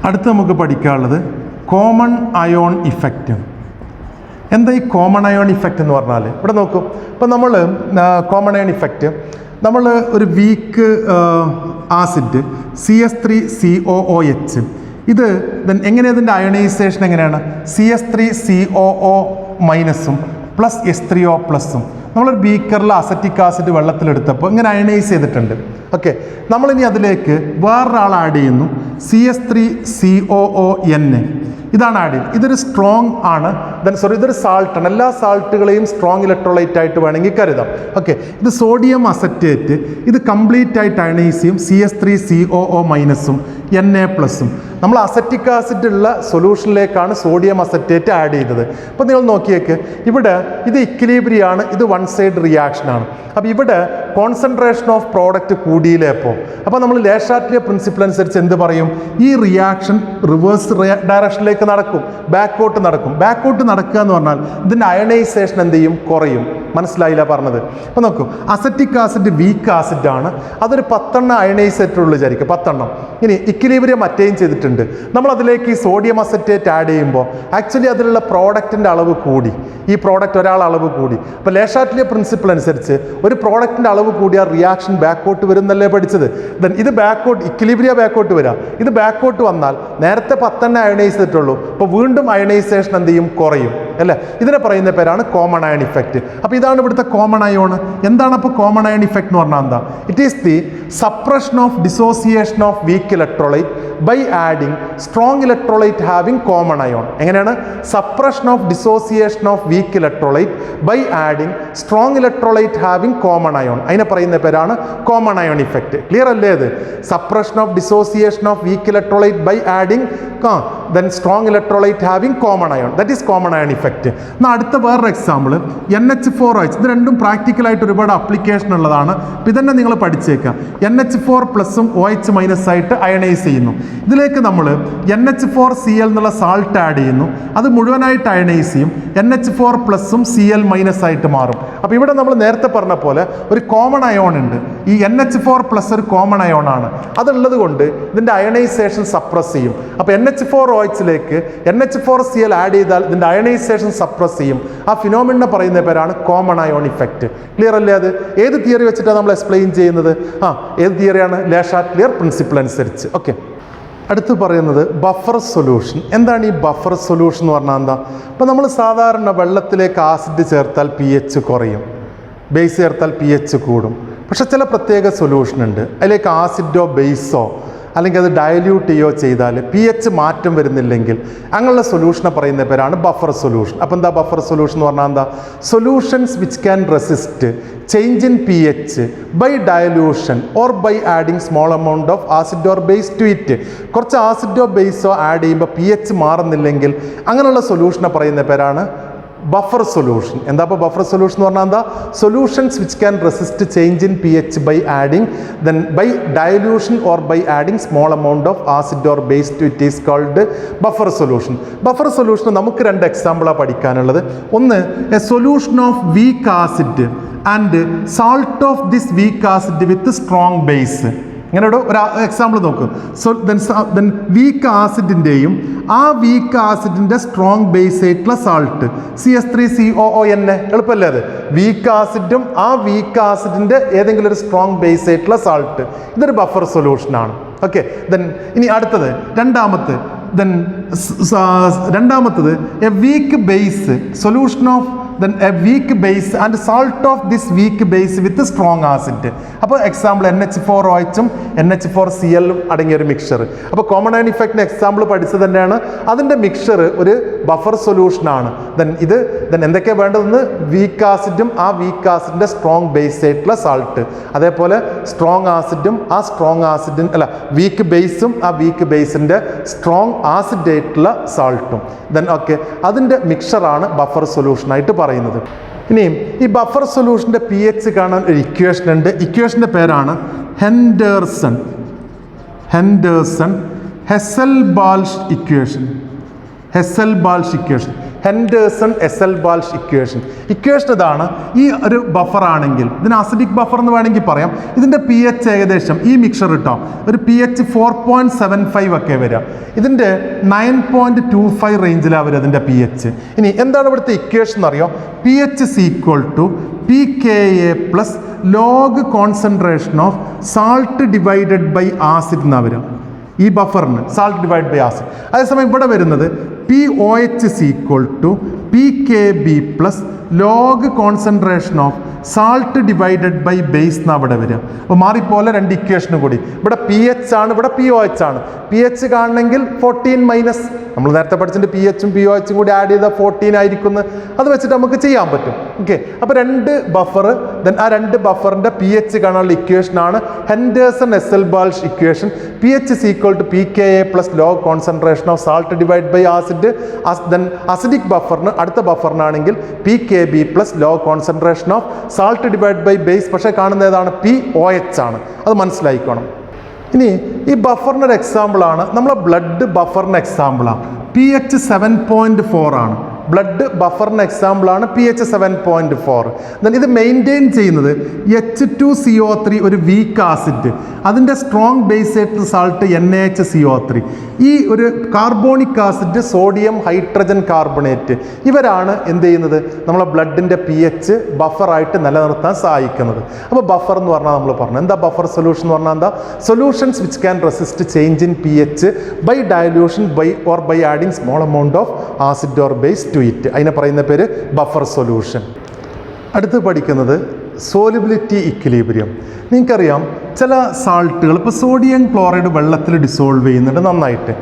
അടുത്ത് നമുക്ക് പഠിക്കാനുള്ളത് കോമൺ അയോൺ ഇഫക്റ്റ്. എന്താ ഈ കോമൺ അയോൺ ഇഫക്റ്റ് എന്ന് പറഞ്ഞാൽ? ഇവിടെ നോക്കൂ, ഇപ്പം നമ്മൾ കോമൺ അയോൺ ഇഫക്റ്റ്, നമ്മൾ ഒരു വീക്ക് ആസിഡ് CS3COOH, ഇത് എങ്ങനെയാണ് ഇതിൻ്റെ അയണൈസേഷൻ എങ്ങനെയാണ്? CS3COO മൈനസും പ്ലസ് S3O പ്ലസും നമ്മളൊരു ബീക്കറിൽ അസറ്റിക് ആസിഡ് വെള്ളത്തിലെടുത്തപ്പോൾ ഇങ്ങനെ അയണൈസ് ചെയ്തിട്ടുണ്ട്. ഓക്കെ, നമ്മളിനി അതിലേക്ക് വേറൊരാൾ ആഡ് ചെയ്യുന്നു, CS3COON, ഇതാണ് ആഡ് ചെയ്യുന്നത്. ഇതൊരു സ്ട്രോങ് ആണ്, ഇതൊരു സാൾട്ടാണ്. എല്ലാ സാൾട്ടുകളെയും സ്ട്രോങ് ഇലക്ട്രോലൈറ്റ് ആയിട്ട് വേണമെങ്കിൽ കരുതാം. ഓക്കെ, ഇത് സോഡിയം അസറ്റേറ്റ്, ഇത് കംപ്ലീറ്റ് ആയിട്ട് അയണൈസ് ചെയ്യും, CS3COO മൈനസും Na പ്ലസും. നമ്മൾ അസറ്റിക് ആസിഡ് ഉള്ള സൊല്യൂഷനിലേക്കാണ് സോഡിയം അസറ്റേറ്റ് ആഡ് ചെയ്തത്. അപ്പോൾ നിങ്ങൾ നോക്കിയേക്ക്, ഇവിടെ ഇത് ഇക്വിലിബ്രിയാണ്, ഇത് വൺ സൈഡ് റിയാക്ഷനാണ്. അപ്പോൾ ഇവിടെ കോൺസെൻട്രേഷൻ ഓഫ് പ്രോഡക്റ്റ് കൂടിയില്ലേപ്പോൾ, അപ്പോൾ നമ്മൾ ലേഷാറ്റ്ലിയ പ്രിൻസിപ്പിൾ അനുസരിച്ച് എന്ത് പറയും? ഈ റിയാക്ഷൻ റിവേഴ്സ് ഡയറക്ഷനിലേക്ക് നടക്കും, ബാക്കോട്ട് നടക്കും. ബാക്കോട്ട് നടക്കുക എന്ന് പറഞ്ഞാൽ ഇതിൻ്റെ അയണൈസേഷൻ എന്ത് ചെയ്യും? കുറയും. മനസ്സിലായില്ല പറഞ്ഞത്? അപ്പോൾ നോക്കൂ, അസറ്റിക് ആസിഡ് വീക്ക് ആസിഡാണ്, അതൊരു 10 അയണൈസ് ചെയ്തിട്ടുള്ളൂ വിചാരിക്കുക, 10. ഇനി ഇക്വിലിബ്രിയം അറ്റൈൻ ചെയ്തിട്ടുണ്ട്. നമ്മൾ അതിലേക്ക് ഈ സോഡിയം അസറ്റേറ്റ് ആഡ് ചെയ്യുമ്പോൾ ആക്ച്വലി അതിലുള്ള പ്രോഡക്റ്റിൻ്റെ അളവ് കൂടി, ഈ പ്രോഡക്റ്റ് ഒരാൾ അളവ് കൂടി. അപ്പോൾ ലേഷാറ്റ്ലിയ പ്രിൻസിപ്പിൾ അനുസരിച്ച് ഒരു പ്രോഡക്റ്റിൻ്റെ അളവ് കൂടിയാൽ റിയാക്ഷൻ ബാക്കോട്ട് വരും എന്നല്ലേ പഠിച്ചത്? ഇത് ബാക്കോട്ട്, ഇക്വിലിബ്രിയ ബാക്കോട്ട് വരിക. ഇത് ബാക്കോട്ട് വന്നാൽ നേരത്തെ 10 അയണൈസ് ചെയ്തിട്ടുള്ളൂ, അപ്പോൾ വീണ്ടും അയണൈസേഷൻ എന്ത് ചെയ്യും? കുറയും അല്ലേ? ഇതിനെ പറയുന്ന പേരാണ് കോമൺ അയൺ ഇഫക്റ്റ്. അപ്പോൾ ഇതാണ് ഇവിടുത്തെ കോമൺ അയോൺ. എന്താണ് അപ്പോൾ കോമൺ അയൺ ഇഫക്റ്റ് എന്ന് പറഞ്ഞാൽ എന്താ? It is the suppression of dissociation of weak electrolyte by adding strong electrolyte having common ion. എങ്ങനെയാണ്? Suppression of dissociation of weak electrolyte by adding strong electrolyte having common ion. അതിനെ പറയുന്ന പേരാണ് common ion effect. Clear അല്ലേ? അത് suppression of dissociation of weak electrolyte by adding strong electrolyte having common ion, that is common ion effect. എന്നാൽ അടുത്ത വേറൊരു example NH4OH. ഇത് രണ്ടും പ്രാക്ടിക്കലായിട്ട് ഒരുപാട് അപ്ലിക്കേഷൻ ഉള്ളതാണ്. അപ്പോൾ ഇതന്നെ നിങ്ങൾ പഠിച്ചേക്കാം. NH4 പ്ലസും OH മൈനസ് ആയിട്ട് അയണൈസ് ചെയ്യുന്നു. ഇതിലേക്ക് നമ്മൾ NH4Cl എന്നുള്ള സാൾട്ട് ആഡ് ചെയ്യുന്നു, അത് മുഴുവനായിട്ട് അയണൈസ് ചെയ്യും, NH4 പ്ലസും Cl മൈനസ് ആയിട്ട് മാറും. അപ്പോൾ ഇവിടെ നമ്മൾ നേരത്തെ പറഞ്ഞ പോലെ ഒരു കോമൺ അയോൺ ഉണ്ട്. ഈ NH4 പ്ലസ് ഒരു കോമൺ അയോൺ ആണ്. അതുള്ളത് കൊണ്ട് ഇതിൻ്റെ അയണൈസേഷൻ സപ്രസ് ചെയ്യും. അപ്പോൾ NH4OHലേക്ക് NH4Cl ആഡ് ചെയ്താൽ ഇതിൻ്റെ അയണൈസേഷൻ സപ്രസ് ചെയ്യും. ആ ഫിനോമിനെ പറയുന്ന പേരാണ് കോമൺ അയോൺ ഇഫക്റ്റ്. ക്ലിയർ അല്ലേ? അത് ഏത് തിയറി വെച്ചിട്ടാണ് നമ്മൾ എക്സ്പ്ലെയിൻ ചെയ്യുന്നത്? ഏത് തിയറിയാണ്? ലേഷാറ്റ്ലിയർ പ്രിൻസിപ്പിൾ അനുസരിച്ച്. ഓക്കെ, അടുത്ത് പറയുന്നത് ബഫർ സൊല്യൂഷൻ. എന്താണ് ഈ ബഫർ സൊല്യൂഷൻ എന്ന് പറഞ്ഞാൽ എന്താ? അപ്പോൾ നമ്മൾ സാധാരണ വെള്ളത്തിലേക്ക് ആസിഡ് ചേർത്താൽ pH കുറയും, ബേസ് ചേർത്താൽ pH കൂടും. പക്ഷെ ചില പ്രത്യേക സൊല്യൂഷൻ ഉണ്ട്, അതിലേക്ക് ആസിഡോ ബേസോ അല്ലെങ്കിൽ അത് ഡയല്യൂട്ട് ചെയ്യുകയോ ചെയ്താൽ pH മാറ്റം വരുന്നില്ലെങ്കിൽ അങ്ങനെയുള്ള സൊല്യൂഷനെ പറയുന്ന പേരാണ് ബഫർ സൊല്യൂഷൻ. അപ്പോൾ എന്താ ബഫർ സൊല്യൂഷൻ എന്ന് പറഞ്ഞാൽ എന്താ? Solutions which can resist change in pH by dilution or by adding small amount of acid or base to it. കുറച്ച് ആസിഡോ ബേസോ ആഡ് ചെയ്യുമ്പോൾ pH മാറുന്നില്ലെങ്കിൽ അങ്ങനെയുള്ള സൊല്യൂഷനെ പറയുന്ന പേരാണ് ബഫർ സൊല്യൂഷൻ. എന്താ അപ്പോൾ ബഫർ സൊല്യൂഷൻ എന്ന് പറഞ്ഞാൽ എന്താ? Solutions which can resist change in pH by adding by dilution or by adding small amount of acid or base to it is called buffer solution. Buffer solution നമുക്ക് 2 എക്സാമ്പിളാണ് പഠിക്കാനുള്ളത്. ഒന്ന്, a solution of weak acid and salt of this weak acid with strong base. ഇങ്ങനെ ഒരു example നോക്കും. Week ആസിഡിൻ്റെയും ആ week ആസിഡിൻ്റെ strong base ആയിട്ടുള്ള സാൾട്ട് CS3COON. എളുപ്പമല്ലേ അത്? വീക്ക് ആസിഡും ആ വീക്ക് ആസിഡിൻ്റെ ഏതെങ്കിലും ഒരു സ്ട്രോങ് ബേസ് ആയിട്ടുള്ള സാൾട്ട്, ഇതൊരു ബഫർ സൊല്യൂഷനാണ്. ഓക്കെ, ഇനി അടുത്തത് രണ്ടാമത്തത് A weak base solution of a weak base and salt of this weak base with strong acid. അപ്പോൾ എക്സാമ്പിൾ NH4OH NH4Cl അടങ്ങിയ ഒരു മിക്സർ. അപ്പോൾ കോമൺ അയൺ ഇഫക്റ്റിന് എക്സാമ്പിൾ പഠിച്ചത് തന്നെയാണ്. അതിൻ്റെ മിക്സർ ഒരു ബഫർ സൊല്യൂഷനാണ്. ഇത് എന്തൊക്കെയാണ് വേണ്ടതെന്ന്? വീക്ക് ആസിഡും ആ വീക്ക് ആസിഡിൻ്റെ സ്ട്രോങ് ബേസ് ആയിട്ടുള്ള സാൾട്ട്, അതേപോലെ സ്ട്രോങ് ആസിഡും ആ സ്ട്രോങ് ആസിഡിൻ വീക്ക് ബേസും ആ വീക്ക് ബേസിൻ്റെ സ്ട്രോങ് ആസിഡ് ആയിട്ടുള്ള സാൾട്ടും. ഓക്കെ, അതിൻ്റെ മിക്സറാണ് ബഫർ സൊല്യൂഷനായിട്ട് പറയുന്നത്. ഇനിയും ഈ ബഫർ സൊല്യൂഷൻ്റെ pH കാണാൻ ഒരു ഇക്വേഷൻ ഉണ്ട്. ഇക്വേഷൻ്റെ പേരാണ് Henderson Hasselbalch equation. Henderson Hasselbalch equation. Equation ഇതാണ്. ഈ ഒരു ബഫർ ആണെങ്കിൽ ഇതിന് അസിഡിക് ബഫർ എന്ന് വേണമെങ്കിൽ പറയാം. ഇതിൻ്റെ പി എച്ച് ഏകദേശം ഈ മിക്സർ ഇട്ടോ ഒരു പി എച്ച് 4.75 ഒക്കെ വരിക. ഇതിൻ്റെ 9.25 റേഞ്ചിലാണ് വരിക അതിൻ്റെ പി എച്ച്. ഇനി എന്താണ് ഇവിടുത്തെ ഇക്വേഷൻ എന്നറിയോ? P H is equal to pKa plus log concentration of salt divided by acid എന്നാണ് വരിക. ഈ ബഫറിന് സാൾട്ട് ഡിവൈഡ് ബൈ ആസിഡ്. അതേസമയം ഇവിടെ വരുന്നത് POH is equal to PKB plus log concentration of salt divided by base എന്നാണ് ഇവിടെ വരിക. അപ്പോൾ മാറിപ്പോലെ രണ്ട് ഇക്വേഷനും കൂടി. ഇവിടെ PH ആണ്, ഇവിടെ POH ആണ്. PH കാണണമെങ്കിൽ 14 മൈനസ് നമ്മൾ നേരത്തെ പഠിച്ചിട്ട് PH ഉം POH ഉം കൂടി ആഡ് ചെയ്താൽ 14 ആയിരിക്കും. അത് വെച്ചിട്ട് നമുക്ക് ചെയ്യാൻ പറ്റും. ഓക്കെ, അപ്പോൾ രണ്ട് ബഫർ, ദെൻ ആ രണ്ട് ബഫറിൻ്റെ PH കാണാനുള്ള ഇക്വേഷനാണ് Henderson Hasselbalch equation. PH is equal to pKa plus log concentration of salt divide by acid. Then acidic ബഫറിന് അടുത്ത ബഫറിനാണെങ്കിൽ PKB plus log concentration of salt divide by base. പക്ഷേ കാണുന്ന ഏതാണ്? POH ആണ്. അത് മനസ്സിലായിക്കോണം. ഇനി ഈ ബഫറിനൊരു എക്സാമ്പിളാണ് നമ്മളെ ബ്ലഡ് ബഫറിന് എക്സാമ്പിളാണ്. pH 7.4 ആണ്. ബ്ലഡ് ബഫറിന് എക്സാമ്പിളാണ് pH 7.4. ദെൻ ഇത് മെയിൻറ്റെയിൻ ചെയ്യുന്നത് H2CO3 ഒരു വീക്ക് ആസിഡ്, അതിൻ്റെ സ്ട്രോങ് ബേസ് ആയിട്ടുള്ള സാൾട്ട് NaHCO3, ഈ ഒരു carbonic acid sodium hydrogen carbonate, ഇവരാണ് എന്ത് ചെയ്യുന്നത്? നമ്മളെ ബ്ലഡിൻ്റെ pH ബഫറായിട്ട് നിലനിർത്താൻ സഹായിക്കുന്നത്. അപ്പോൾ ബഫർ എന്ന് പറഞ്ഞാൽ നമ്മൾ പറഞ്ഞു എന്താ ബഫർ സൊല്യൂഷൻ എന്ന് പറഞ്ഞാൽ എന്താ? Solutions which can resist change in pH by dilution by adding small amount of acid or base to it. അതിനെ പറയുന്ന പേര് ബഫർ സൊല്യൂഷൻ. അടുത്ത് പഠിക്കുന്നത് സോലിബിലിറ്റി ഇക്വിലിബ്രിയം. നിങ്ങൾക്കറിയാം ചില സാൾട്ടുകൾ, ഇപ്പോൾ സോഡിയം ക്ലോറൈഡ് വെള്ളത്തിൽ ഡിസോൾവ് ചെയ്യുന്നുണ്ട് നന്നായിട്ട്.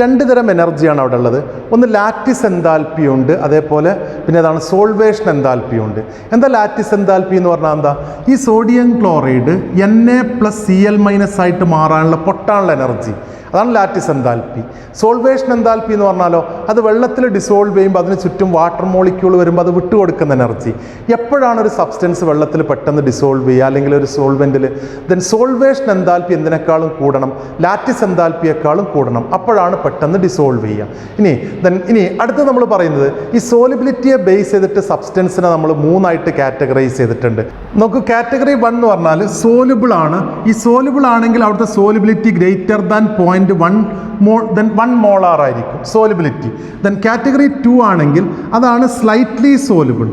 രണ്ട് തരം എനർജിയാണ് അവിടെ ഉള്ളത്. ഒന്ന് ലാറ്റിസ് എൻതാൽപ്പി ഉണ്ട്, അതേപോലെ പിന്നെ അതാണ് സോൾവേഷൻ എൻതാൽപ്പി ഉണ്ട്. എന്താ ലാറ്റിസ് എൻതാൽപ്പി എന്ന് പറഞ്ഞാൽ എന്താ? ഈ സോഡിയം ക്ലോറൈഡ് Na+Cl- ആയിട്ട് മാറാനുള്ള പൊട്ടാനുള്ള എനർജി, അതാണ് ലാറ്റിസ് എൻതാൽപ്പി. സോൾവേഷൻ എൻതാൽപ്പി എന്ന് പറഞ്ഞാലോ അത് വെള്ളത്തിൽ ഡിസോൾവ് ചെയ്യുമ്പോൾ അതിന് ചുറ്റും വാട്ടർ മോളിക്യൂൾ വരുമ്പോൾ അത് വിട്ടുകൊടുക്കുന്ന എനർജി. എപ്പോഴാണ് ഒരു സബ്സ്റ്റൻസ് വെള്ളത്തിൽ പെട്ടെന്ന് ഡിസോൾവ് ചെയ്യുക അല്ലെങ്കിൽ ഒരു സോൾവെൻറ്റിൽ, ദെൻ സോൾവേഷൻ എൻതാൽപ്പി എന്തിനേക്കാളും കൂടണം? ലാറ്റിസ് എൻതാൽപ്പിയേക്കാളും കൂടണം. അപ്പോഴാണ് പെട്ടെന്ന് ഡിസോൾവ് ചെയ്യുക. ഇനി അടുത്ത് നമ്മൾ പറയുന്നത് ഈ സോലിബിലിറ്റിയെ ബേസ് ചെയ്തിട്ട് സബ്സ്റ്റൻസിനെ നമ്മൾ മൂന്നായിട്ട് കാറ്റഗറൈസ് ചെയ്തിട്ടുണ്ട്. നമുക്ക് കാറ്റഗറി 1 എന്ന് പറഞ്ഞാൽ സോലുബിൾ ആണ്. ഈ സോലുബിൾ ആണെങ്കിൽ അവിടുത്തെ സോലിബിലിറ്റി ഗ്രേറ്റർ ദാൻ 1 മോളാർ ആയിരിക്കും സോലിബിലിറ്റി. ദെൻ കാറ്റഗറി 2 ആണെങ്കിൽ അതാണ് സ്ലൈറ്റ്ലി സോലുബിൾ.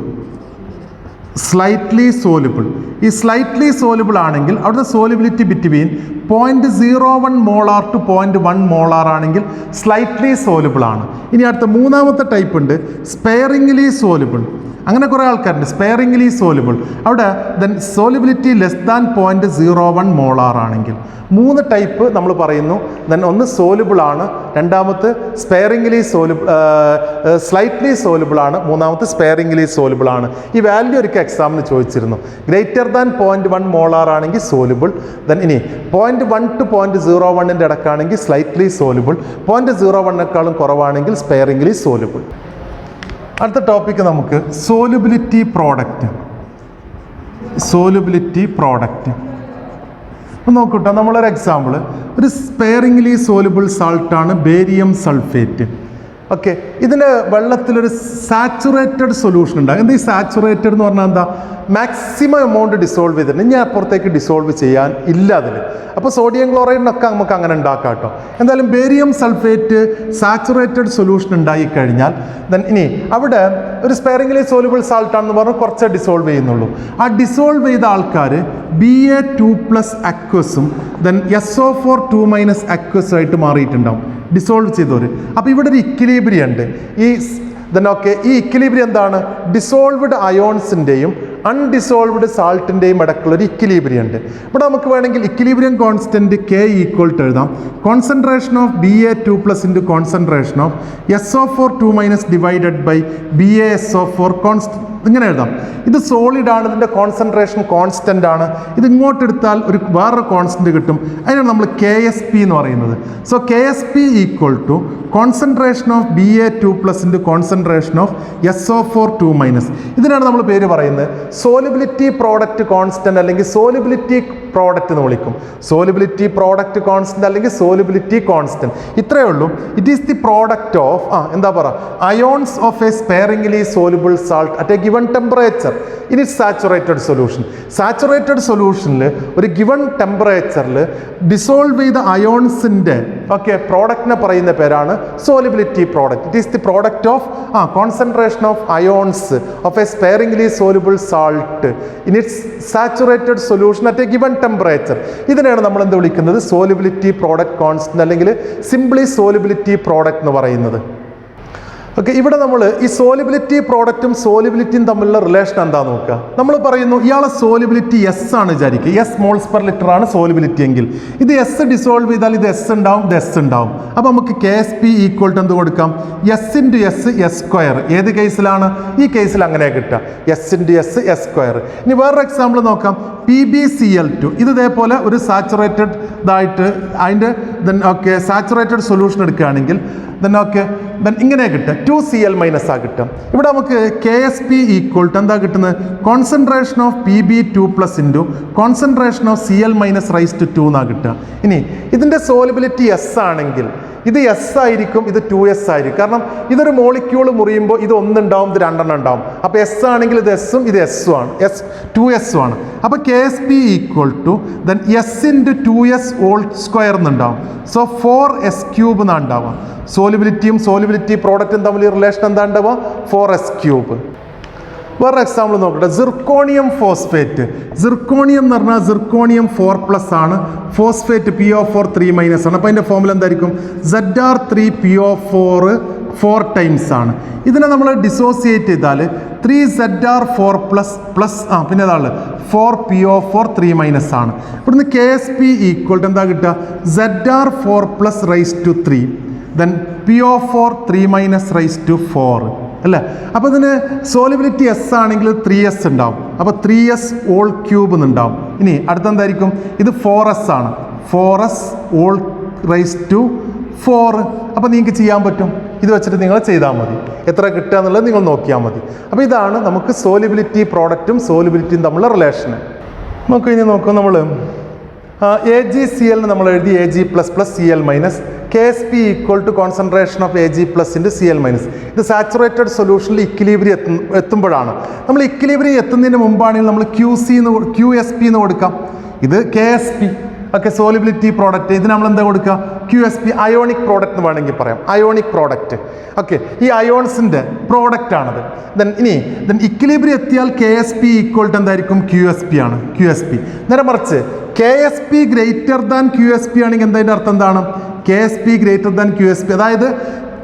ഈ സ്ലൈറ്റ്ലി സോലുബിൾ ആണെങ്കിൽ അവിടുത്തെ solubility between 0.01 molar to 0.1 molar ആണെങ്കിൽ സ്ലൈറ്റ്ലി സോലുബിൾ ആണ്. ഇനി അടുത്ത മൂന്നാമത്തെ ടൈപ്പ് ഉണ്ട് സ്പെയറിംഗ്ലി സോലുബിൾ. അങ്ങനെ കുറേ ആൾക്കാരുണ്ട് സ്പെയറിംഗ്ലി സോലുബിൾ. അവിടെ then solubility less than 0.01 molar ആണെങ്കിൽ. 3 ടൈപ്പ് നമ്മൾ പറയുന്നു. ദെൻ ഒന്ന് സോലുബിൾ ആണ്, രണ്ടാമത്തെ സ്പെയറിംഗ്ലി സ്ലൈറ്റ്ലി സോലുബിൾ ആണ്, മൂന്നാമത്തെ സ്പെയറിംഗ്ലി സോലുബിൾ ആണ്. ഈ വാല്യൂ ഒരിക്കൽ എക്സാമിന് ചോദിച്ചിരുന്നു. ഗ്രേറ്റർ ദാൻ 0.1 മോളാർ ആണെങ്കിൽ സോലുബിൾ. ദെൻ ഇനി 0.1 ടു 0.01 ഇടക്കാണെങ്കിൽ സ്ലൈറ്റ്ലി സോലുബിൾ, 0.01 കുറവാണെങ്കിൽ സ്പെയറിംഗ്ലി സോലുബിൾ. അടുത്ത ടോപ്പിക്ക് നമുക്ക് സോലുബിലിറ്റി പ്രോഡക്റ്റ്. നോക്കൂട്ടോ, നമ്മളൊരു എക്സാമ്പിൾ, ഒരു സ്പെയറിംഗ്ലി സോലുബിൾ സാൾട്ടാണ് ബേരിയം സൾഫേറ്റ്. ഓക്കെ, ഇതിന് വെള്ളത്തിലൊരു സാച്ചുറേറ്റഡ് സൊല്യൂഷൻ ഉണ്ടാകും. എന്താ ഈ സാച്ചുറേറ്റഡ് എന്ന് പറഞ്ഞാൽ എന്താ? മാക്സിമം എമൗണ്ട് ഡിസോൾവ് ചെയ്തിട്ടുണ്ട്, ഇനി അപ്പുറത്തേക്ക് ഡിസോൾവ് ചെയ്യാൻ ഇല്ല അതിൽ. അപ്പോൾ സോഡിയം ക്ലോറൈഡിനൊക്കെ നമുക്ക് അങ്ങനെ ഉണ്ടാക്കാം കേട്ടോ. എന്തായാലും ബേരിയം സൾഫേറ്റ് സാച്ചുറേറ്റഡ് സൊല്യൂഷൻ ഉണ്ടായിക്കഴിഞ്ഞാൽ ദെൻ ഇനി അവിടെ ഒരു സ്പെയറിംഗ്ലി സോലുബിൾ സാൾട്ടാണെന്ന് പറഞ്ഞാൽ കുറച്ച് ഡിസോൾവ് ചെയ്യുന്നുള്ളൂ. ആ ഡിസോൾവ് ചെയ്ത ആൾക്കാർ Ba2+ അക്വസും ദെൻ SO4 അക്വസും ആയിട്ട് മാറിയിട്ടുണ്ടാവും ഡിസോൾവ് ചെയ്തവർ. അപ്പോൾ ഇവിടെ ഒരു ഇക്വിലിബ്രിയം ഉണ്ട്. ഈ ഇക്വിലിബ്രിയം എന്താണ്? ഡിസോൾവ്ഡ് അയോൺസിൻ്റെയും അൺഡിസോൾവ്ഡ് സാൾട്ടിൻ്റെയും ഇടയ്ക്കുള്ള ഒരു ഇക്വിലിബ്രിയം ഉണ്ട്. ഇവിടെ നമുക്ക് വേണമെങ്കിൽ equilibrium constant K equal to എഴുതാം concentration of Ba2+ into concentration of SO4 divided by BaSO4 constant. ഇങ്ങനെ എഴുതാം. ഇത് സോളിഡ് ആണ്, ഇതിൻ്റെ കോൺസെൻട്രേഷൻ കോൺസ്റ്റൻ്റ് ആണ്. ഇത് ഇങ്ങോട്ട് എടുത്താൽ ഒരു വേറൊരു കോൺസ്റ്റൻറ്റ് കിട്ടും. അതിനാണ് നമ്മൾ KSP എന്ന് പറയുന്നത്. So KSP equal to concentration of Ba2+ into concentration of SO4 ഇതിനാണ് നമ്മൾ പേര് പറയുന്നത് സോലിബിലിറ്റി പ്രോഡക്റ്റ് കോൺസ്റ്റൻറ്റ് അല്ലെങ്കിൽ സോലിബിലിറ്റി പ്രോഡക്റ്റ് എന്ന് വിളിക്കും. സോലിബിലിറ്റി പ്രോഡക്റ്റ് കോൺസ്റ്റന്റ് അല്ലെങ്കിൽ സോലിബിലിറ്റി കോൺസ്റ്റന്റ്, ഇത്രയേ ഉള്ളൂ. It is the product of എന്താ പറയുക ions of a sparingly soluble salt at a given temperature in it saturated solution. Saturated സൊല്യൂഷനിൽ ഒരു ഗിവൺ ടെമ്പറേച്ചറിൽ ഡിസോൾവ് ചെയ്ത അയോൺസിൻ്റെ പ്രോഡക്റ്റിനെ പറയുന്ന പേരാണ് solubility product. It is the product of concentration of ions of a sparingly soluble salt in its saturated solution at a given temperature. ഇതിനെയാണ് നമ്മൾ എന്ത് വിളിക്കുന്നത് സോലിബിലിറ്റി പ്രോഡക്റ്റ് കോൺസ്റ്റന്റ് അല്ലെങ്കിൽ സിംപ്ലി സോലിബിലിറ്റി പ്രോഡക്റ്റ് എന്ന് പറയുന്നത്. ഇവിടെ നമ്മൾ ഈ സോലിബിലിറ്റി പ്രോഡക്റ്റും സോലിബിലിറ്റിയും തമ്മിലുള്ള റിലേഷൻ എന്താ നോക്കുക. നമ്മൾ പറയുന്നു ഇയാളെ സോലിബിലിറ്റി എസ് ആണ് വിചാരിക്കുക, എസ് മോൾസ് പെർ ലിറ്റർ ആണ് സോലിബിലിറ്റി എങ്കിൽ ഇത് എസ് ഡിസോൾവ് ചെയ്താൽ ഇത് എസ് ഉണ്ടാവും, ഇത് എസ് ഉണ്ടാവും. അപ്പോൾ നമുക്ക് KSP ഈക്വൽ ടു എന്ത് കൊടുക്കാം S into S S square. ഏത് കേസിലാണ്? ഈ കേസിൽ അങ്ങനെ കിട്ടുക S into S S square. ഇനി വേറൊരു എക്സാമ്പിൾ നോക്കാം. PbCl2 ഇത് ഇതേപോലെ ഒരു സാച്ചുറേറ്റഡ് ഇതായിട്ട് അതിൻ്റെ സാച്ചുറേറ്റഡ് സൊല്യൂഷൻ എടുക്കുകയാണെങ്കിൽ ഇങ്ങനെ കിട്ടുക 2Cl- ആ കിട്ടും. ഇവിടെ നമുക്ക് KSP ഈക്വൽ ടു എന്താ കിട്ടുന്നത് concentration of Pb2+ into concentration of Cl- raise to 2 എന്നാണ് കിട്ടുക. ഇനി ഇതിൻ്റെ സോലിബിലിറ്റി എസ് ആണെങ്കിൽ ഇത് എസ് ആയിരിക്കും, ഇത് 2S ആയിരിക്കും. കാരണം ഇതൊരു മോളിക്യൂൾ മുറിയുമ്പോൾ ഇത് ഒന്നുണ്ടാവും, ഇത് രണ്ടെണ്ണം ഉണ്ടാവും. അപ്പോൾ എസ് ആണെങ്കിൽ ഇത് എസ്സും ഇത് എസ്സും ആണ്, 2S ആണ്. അപ്പോൾ KSP equal to then S into 2S whole square എന്നുണ്ടാവും. സോ 4S³ എന്നാണ് ഉണ്ടാവുക. സോലിബിലിറ്റിയും സോലിബിലിറ്റി പ്രോഡക്റ്റും തമ്മിൽ റിലേഷൻ എന്താ ഉണ്ടാവുക 4S³. വേറെ എക്സാമ്പിൾ നോക്കട്ടെ. Zirconium phosphate. സിർക്കോണിയം എന്ന് പറഞ്ഞാൽ സിർക്കോണിയം 4+ ആണ്, ഫോസ്ഫേറ്റ് PO4 3- ആണ്. അപ്പോൾ അതിൻ്റെ ഫോമുല എന്തായിരിക്കും Zr3PO4 4 ടൈംസ് ആണ്. ഇതിനെ നമ്മൾ ഡിസോസിയേറ്റ് ചെയ്താൽ 3Zr4+ പിന്നെ ഏതാണ് 4PO4 3- ആണ്. ഇവിടുന്ന് KSP ഈക്വൽ ടു എന്താ കിട്ടുക Zr4+ raise to 3 then PO4 3- raise to 4 അല്ലേ. അപ്പോൾ ഇതിന് സോലിബിലിറ്റി എസ് ആണെങ്കിൽ 3S ഉണ്ടാവും. അപ്പോൾ 3S ഹോൾ ക്യൂബ് എന്നുണ്ടാവും. ഇനി അടുത്തെന്തായിരിക്കും ഇത് 4S ആണ്, 4S ഹോൾ റൈസ് ടു 4. അപ്പോൾ നിങ്ങൾക്ക് ചെയ്യാൻ പറ്റും, ഇത് വെച്ചിട്ട് നിങ്ങൾ ചെയ്താൽ മതി. എത്ര കിട്ടുക എന്നുള്ളത് നിങ്ങൾ നോക്കിയാൽ മതി. അപ്പോൾ ഇതാണ് നമുക്ക് സോലിബിലിറ്റി പ്രോഡക്റ്റും സോലിബിലിറ്റിയും തമ്മിലുള്ള റിലേഷന്. നമുക്ക് ഇനി നോക്കാം. നമ്മൾ AgCl നമ്മൾ എഴുതി Ag++Cl-. KSP equal to concentration of Ag+ into Cl-. ഇത് സാച്ചുറേറ്റഡ് സൊല്യൂഷനിൽ ഇക്വിലിബ്രിയം എത്തുമ്പോഴാണ്. നമ്മൾ ഇക്വിലിബ്രിയം എത്തുന്നതിന് മുമ്പാണെങ്കിൽ നമ്മൾ QSP എന്ന് കൊടുക്കാം. ഇത് KSP സോലിബിലിറ്റി പ്രോഡക്റ്റ്. ഇതിന് നമ്മൾ എന്താ കൊടുക്കുക QSP അയോണിക് പ്രോഡക്റ്റ് എന്ന് വേണമെങ്കിൽ പറയാം, അയോണിക് പ്രോഡക്റ്റ്. ഈ അയോൺസിൻ്റെ പ്രോഡക്റ്റ് ആണത്. ഇനി ഇക്വിലിബ്രിയം എത്തിയാൽ KSP ഈക്വൽ ടു എന്തായിരിക്കും QSP ആണ്, QSP. നേരെ മറിച്ച് KSP ഗ്രേറ്റർ ദാൻ QSP ആണെങ്കിൽ എന്താ അർത്ഥം എന്താണ് KSP ഗ്രേറ്റർ ദാൻ QSP. അതായത്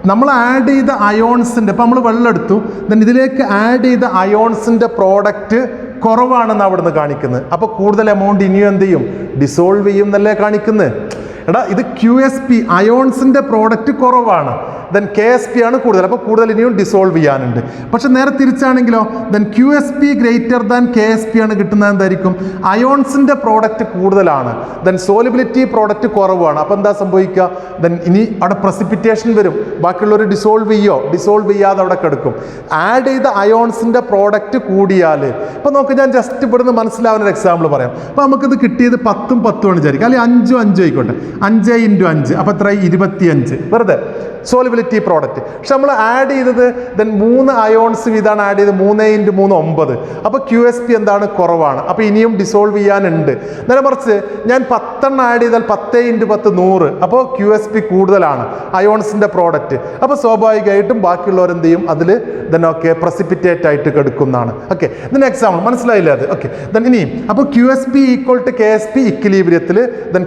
നമ്മൾ ആഡ് ചെയ്ത അയോൺസിൻ്റെ, ഇപ്പോൾ നമ്മൾ വെള്ളം എടുത്തു, ഇതിലേക്ക് ആഡ് ചെയ്ത അയോൺസിൻ്റെ പ്രോഡക്റ്റ് കുറവാണെന്ന് അവിടുന്ന് കാണിക്കുന്നത്. അപ്പോൾ കൂടുതൽ എമൗണ്ട് ഇനിയും എന്ത് ചെയ്യും ഡിസോൾവ് ചെയ്യും എന്നല്ലേ കാണിക്കുന്നത്. ഇത് QSP അയോൺസിൻ്റെ പ്രോഡക്റ്റ് കുറവാണ്, KSP ആണ് കൂടുതൽ, അപ്പോൾ കൂടുതൽ ഇനിയും ഡിസോൾവ് ചെയ്യാനുണ്ട്. പക്ഷെ നേരെ തിരിച്ചാണെങ്കിലോ QSP ഗ്രേറ്റർ ദാൻ KSP ആണ് കിട്ടുന്നത്. എന്തായിരിക്കും അയോൺസിൻ്റെ പ്രോഡക്റ്റ് കൂടുതലാണ്, സോലിബിലിറ്റി പ്രോഡക്റ്റ് കുറവാണ്. അപ്പോൾ എന്താ സംഭവിക്കുക ഇനി അവിടെ പ്രസിപ്പിറ്റേഷൻ വരും, ബാക്കിയുള്ളവർ ഡിസോൾവ് ചെയ്യാതെ അവിടെ കിടക്കും. ആഡ് ചെയ്ത അയോൺസിൻ്റെ പ്രോഡക്റ്റ് കൂടിയാൽ ഇപ്പോൾ നോക്ക്, ഞാൻ ജസ്റ്റ് ഇവിടുന്ന് മനസ്സിലാവുന്ന ഒരു എക്സാമ്പിൾ പറയാം. അപ്പോൾ നമുക്കിത് കിട്ടിയത് 10 ഉം 10 ആണ് വിചാരിക്കും, അല്ലെങ്കിൽ 5 ഉം 5 ആയിക്കോട്ടെ. 5 × 5 അപ്പോൾ എത്ര 25 വെറുതെ സോലിബിലിറ്റി പ്രോഡക്റ്റ്. പക്ഷെ നമ്മൾ ആഡ് ചെയ്തത് 3 അയോൺസ് വീതമാണ് ആഡ് ചെയ്ത് 3 × 3 9. അപ്പോൾ QSP എന്താണ് കുറവാണ്, അപ്പോൾ ഇനിയും ഡിസോൾവ് ചെയ്യാനുണ്ട്. നേരെ മറിച്ച് ഞാൻ 10 ആഡ് ചെയ്താൽ 10 × 10 100, അപ്പോൾ QSP കൂടുതലാണ് അയോൺസിൻ്റെ പ്രോഡക്റ്റ്. അപ്പോൾ സ്വാഭാവികമായിട്ടും ബാക്കിയുള്ളവർ എന്ത് ചെയ്യും അതിൽ പ്രസിപ്പിറ്റേറ്റ് ആയിട്ട് കെടുക്കുന്നതാണ്. ഇതിന് എക്സാമ്പിൾ മനസ്സിലായില്ലേ അത്? ഇനി അപ്പോൾ QSP ഈക്വൽ ടു KSP ഇക്വിലിബ്രിയത്തിൽ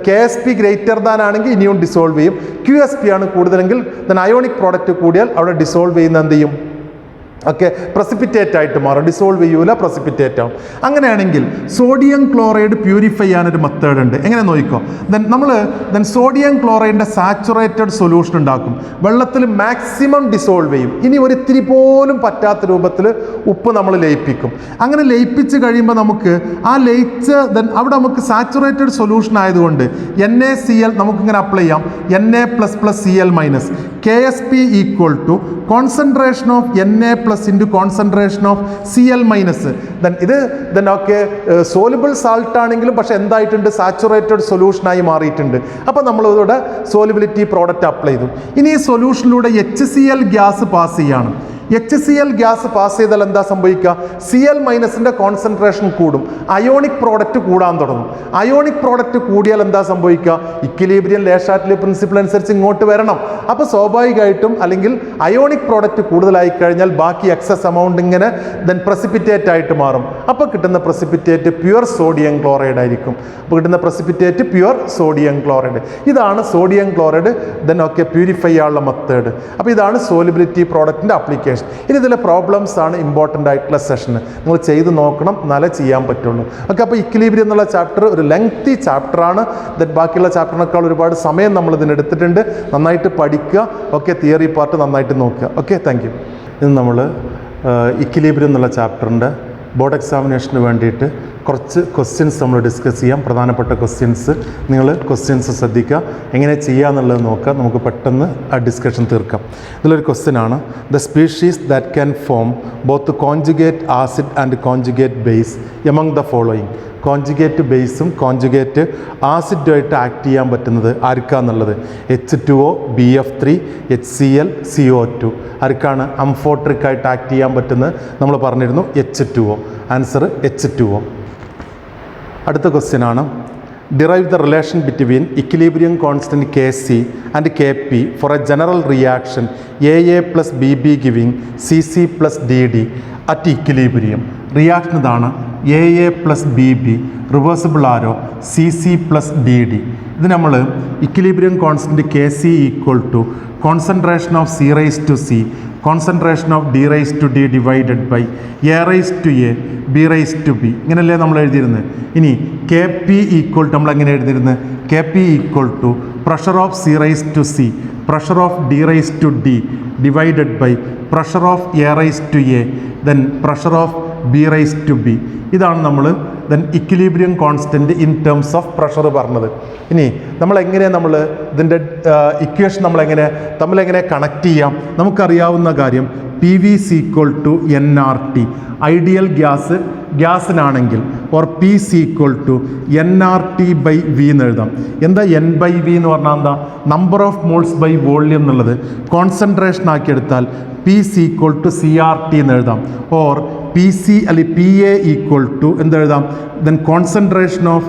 KSP ഗ്രേറ്റർ ദാൻ ആണെങ്കിൽ ഇനിയും ഡിസോൾവ് ചെയ്യും. QSP ആണ് കൂടുതലെങ്കിൽ അയോണിക് പ്രോഡക്റ്റ് കൂടിയാൽ അവിടെ ഡിസോൾവ് ചെയ്യുന്ന എന്ത് ചെയ്യും പ്രസിപ്പിറ്റേറ്റ് ആയിട്ട് മാറും, ഡിസോൾവ് ചെയ്യൂല, പ്രസിപ്പിറ്റേറ്റ് ആവും. അങ്ങനെയാണെങ്കിൽ സോഡിയം ക്ലോറൈഡ് പ്യൂരിഫൈ ചെയ്യാനൊരു മെത്തേഡ് ഉണ്ട്. എങ്ങനെ നോക്കിക്കോ, നമ്മൾ സോഡിയം ക്ലോറൈഡിൻ്റെ സാച്ചുറേറ്റഡ് സൊല്യൂഷൻ ഉണ്ടാക്കും, വെള്ളത്തിൽ മാക്സിമം ഡിസോൾവ് ചെയ്യും. ഇനി ഒരിത്തിരി പോലും പറ്റാത്ത രൂപത്തിൽ ഉപ്പ് നമ്മൾ ലയിപ്പിക്കും. അങ്ങനെ ലയിപ്പിച്ച് കഴിയുമ്പോൾ നമുക്ക് ആ ലയിച്ച അവിടെ നമുക്ക് സാച്ചുറേറ്റഡ് സൊല്യൂഷൻ ആയതുകൊണ്ട് NaCl നമുക്കിങ്ങനെ അപ്ലൈ ചെയ്യാം, Na++Cl-. KSP equal to concentration of Na plus into concentration of Cl minus. Then okay soluble salt ആണെങ്കിലും പക്ഷേ എന്തായിട്ടുണ്ട്, സാച്ചുറേറ്റഡ് സൊല്യൂഷനായി മാറിയിട്ടുണ്ട്. അപ്പോൾ നമ്മളിവിടെ സോലുബിലിറ്റി പ്രോഡക്റ്റ് അപ്ലൈ ചെയ്തു. ഇനി ഈ സൊല്യൂഷനിലൂടെ HCl ഗ്യാസ് പാസ് ചെയ്യാണ്. HCl ഗ്യാസ് പാസ് ചെയ്താൽ എന്താ സംഭവിക്കുക, Cl മൈനസിൻ്റെ കോൺസെൻട്രേഷൻ കൂടും, അയോണിക് പ്രോഡക്റ്റ് കൂടാൻ തുടങ്ങും. അയോണിക് പ്രോഡക്റ്റ് കൂടിയാൽ എന്താ സംഭവിക്കുക, ഇക്വിലിബ്രിയം ലേഷാറ്റ്ലി പ്രിൻസിപ്പിൾ അനുസരിച്ച് ഇങ്ങോട്ട് വരണം. അപ്പോൾ സ്വാഭാവികമായിട്ടും അല്ലെങ്കിൽ അയോണിക് പ്രോഡക്റ്റ് കൂടുതലായി കഴിഞ്ഞാൽ ബാക്കി എക്സസ് എമൗണ്ട് ഇങ്ങനെ ദെൻ പ്രസിപ്പിറ്റേറ്റ് ആയിട്ട് മാറും. അപ്പോൾ കിട്ടുന്ന പ്രസിപ്പിറ്റേറ്റ് പ്യുവർ സോഡിയം ക്ലോറൈഡ് ആയിരിക്കും. അപ്പോൾ കിട്ടുന്ന പ്രസിപ്പിറ്റേറ്റ് പ്യുവർ സോഡിയം ക്ലോറൈഡ്. ഇതാണ് sodium chloride then okay purify ചെയ്യാനുള്ള മെത്തേഡ്. അപ്പോൾ ഇതാണ് സോലിബിലിറ്റി പ്രോഡക്റ്റിൻ്റെ അപ്ലിക്കേഷൻ. ഇനി ഇതിലെ പ്രോബ്ലംസ് ആണ് ഇമ്പോർട്ടൻ്റ് ആയിട്ടുള്ള സെഷന്, നിങ്ങൾ ചെയ്ത് നോക്കണം, എന്നാലേ ചെയ്യാൻ പറ്റുള്ളൂ. ഓക്കെ, അപ്പോൾ ഇക്വിലിബ്രിയം എന്നുള്ള ചാപ്റ്റർ ഒരു ലെങ്തി ചാപ്റ്ററാണ്. ബാക്കിയുള്ള ചാപ്റ്ററിനേക്കാൾ ഒരുപാട് സമയം നമ്മൾ ഇതിനെടുത്തിട്ടുണ്ട്. നന്നായിട്ട് പഠിക്കുക. ഓക്കെ, തിയറി പാർട്ട് നന്നായിട്ട് നോക്കുക. Okay, thank you. ഇന്ന് നമ്മൾ ഇക്വിലിബ്രിയം എന്നുള്ള ചാപ്റ്ററിൻ്റെ ബോർഡ് എക്സാമിനേഷന് വേണ്ടിയിട്ട് കുറച്ച് ക്വസ്റ്റ്യൻസ് നമ്മൾ ഡിസ്കസ് ചെയ്യാം. പ്രധാനപ്പെട്ട ക്വസ്റ്റ്യൻസ്, നിങ്ങൾ ക്വസ്റ്റ്യൻസ് ശ്രദ്ധിക്കുക, എങ്ങനെ ചെയ്യുക എന്നുള്ളത് നോക്കുക. നമുക്ക് പെട്ടെന്ന് ആ ഡിസ്കഷൻ തീർക്കാം. ഇതിലൊരു ക്വസ്റ്റ്യൻ ആണ്, the species that can form both conjugate acid and conjugate base among the following. Conjugate ബേസും കോൺജുഗേറ്റ് ആസിഡുമായിട്ട് ആക്ട് ചെയ്യാൻ പറ്റുന്നത് ആർക്കാന്നുള്ളത്, H2O, BF3, HCl, CO2. ആർക്കാണ് അംഫോട്രിക് ആയിട്ട് ആക്ട് ചെയ്യാൻ പറ്റുന്നത് നമ്മൾ പറഞ്ഞിരുന്നു, H2O. Answer H2O. അടുത്ത ക്വസ്റ്റ്യൻ ആണ്, derive the relation between equilibrium constant Kc and Kp for a general reaction AA plus BB giving CC plus DD at equilibrium. Reaction ഇതാണ്, AA plus BB, reversible arrow CC plus DD. ഇത് നമ്മൾ equilibrium constant Kc equal to concentration of C raise to C, concentration of D raise to D divided by A raise to A, B raise to B. ഇങ്ങനെയല്ലേ നമ്മൾ എഴുതിയിരുന്നത്. ഇനി Kp equal to നമ്മൾ എങ്ങനെ എഴുതിയിരുന്നത്, Kp equal to pressure of C raise to C, pressure of D raise to D divided by pressure of A raise to A, then pressure of B raise to B. ഇതാണ് നമ്മൾ then equilibrium constant in terms of pressure പറഞ്ഞത്. ഇനി നമ്മൾ ഇതിൻ്റെ equation തമ്മിലെങ്ങനെ connect ചെയ്യാം. നമുക്കറിയാവുന്ന കാര്യം PV equal to NRT, ideal ഗ്യാസിനാണെങ്കിൽ or P equal to NRT by V എന്ന് എഴുതാം. എന്താ N ബൈ V എന്ന് പറഞ്ഞാൽ എന്താ, number of moles by volume എന്നുള്ളത് കോൺസെൻട്രേഷൻ ആക്കി എടുത്താൽ P ഈക്വൽ ടു CRT എന്ന് എഴുതാം. ഓർ PC അല്ലെങ്കിൽ PA ഈക്വൽ ടു എന്തെഴുതാം, ദെൻ കോൺസെൻട്രേഷൻ ഓഫ്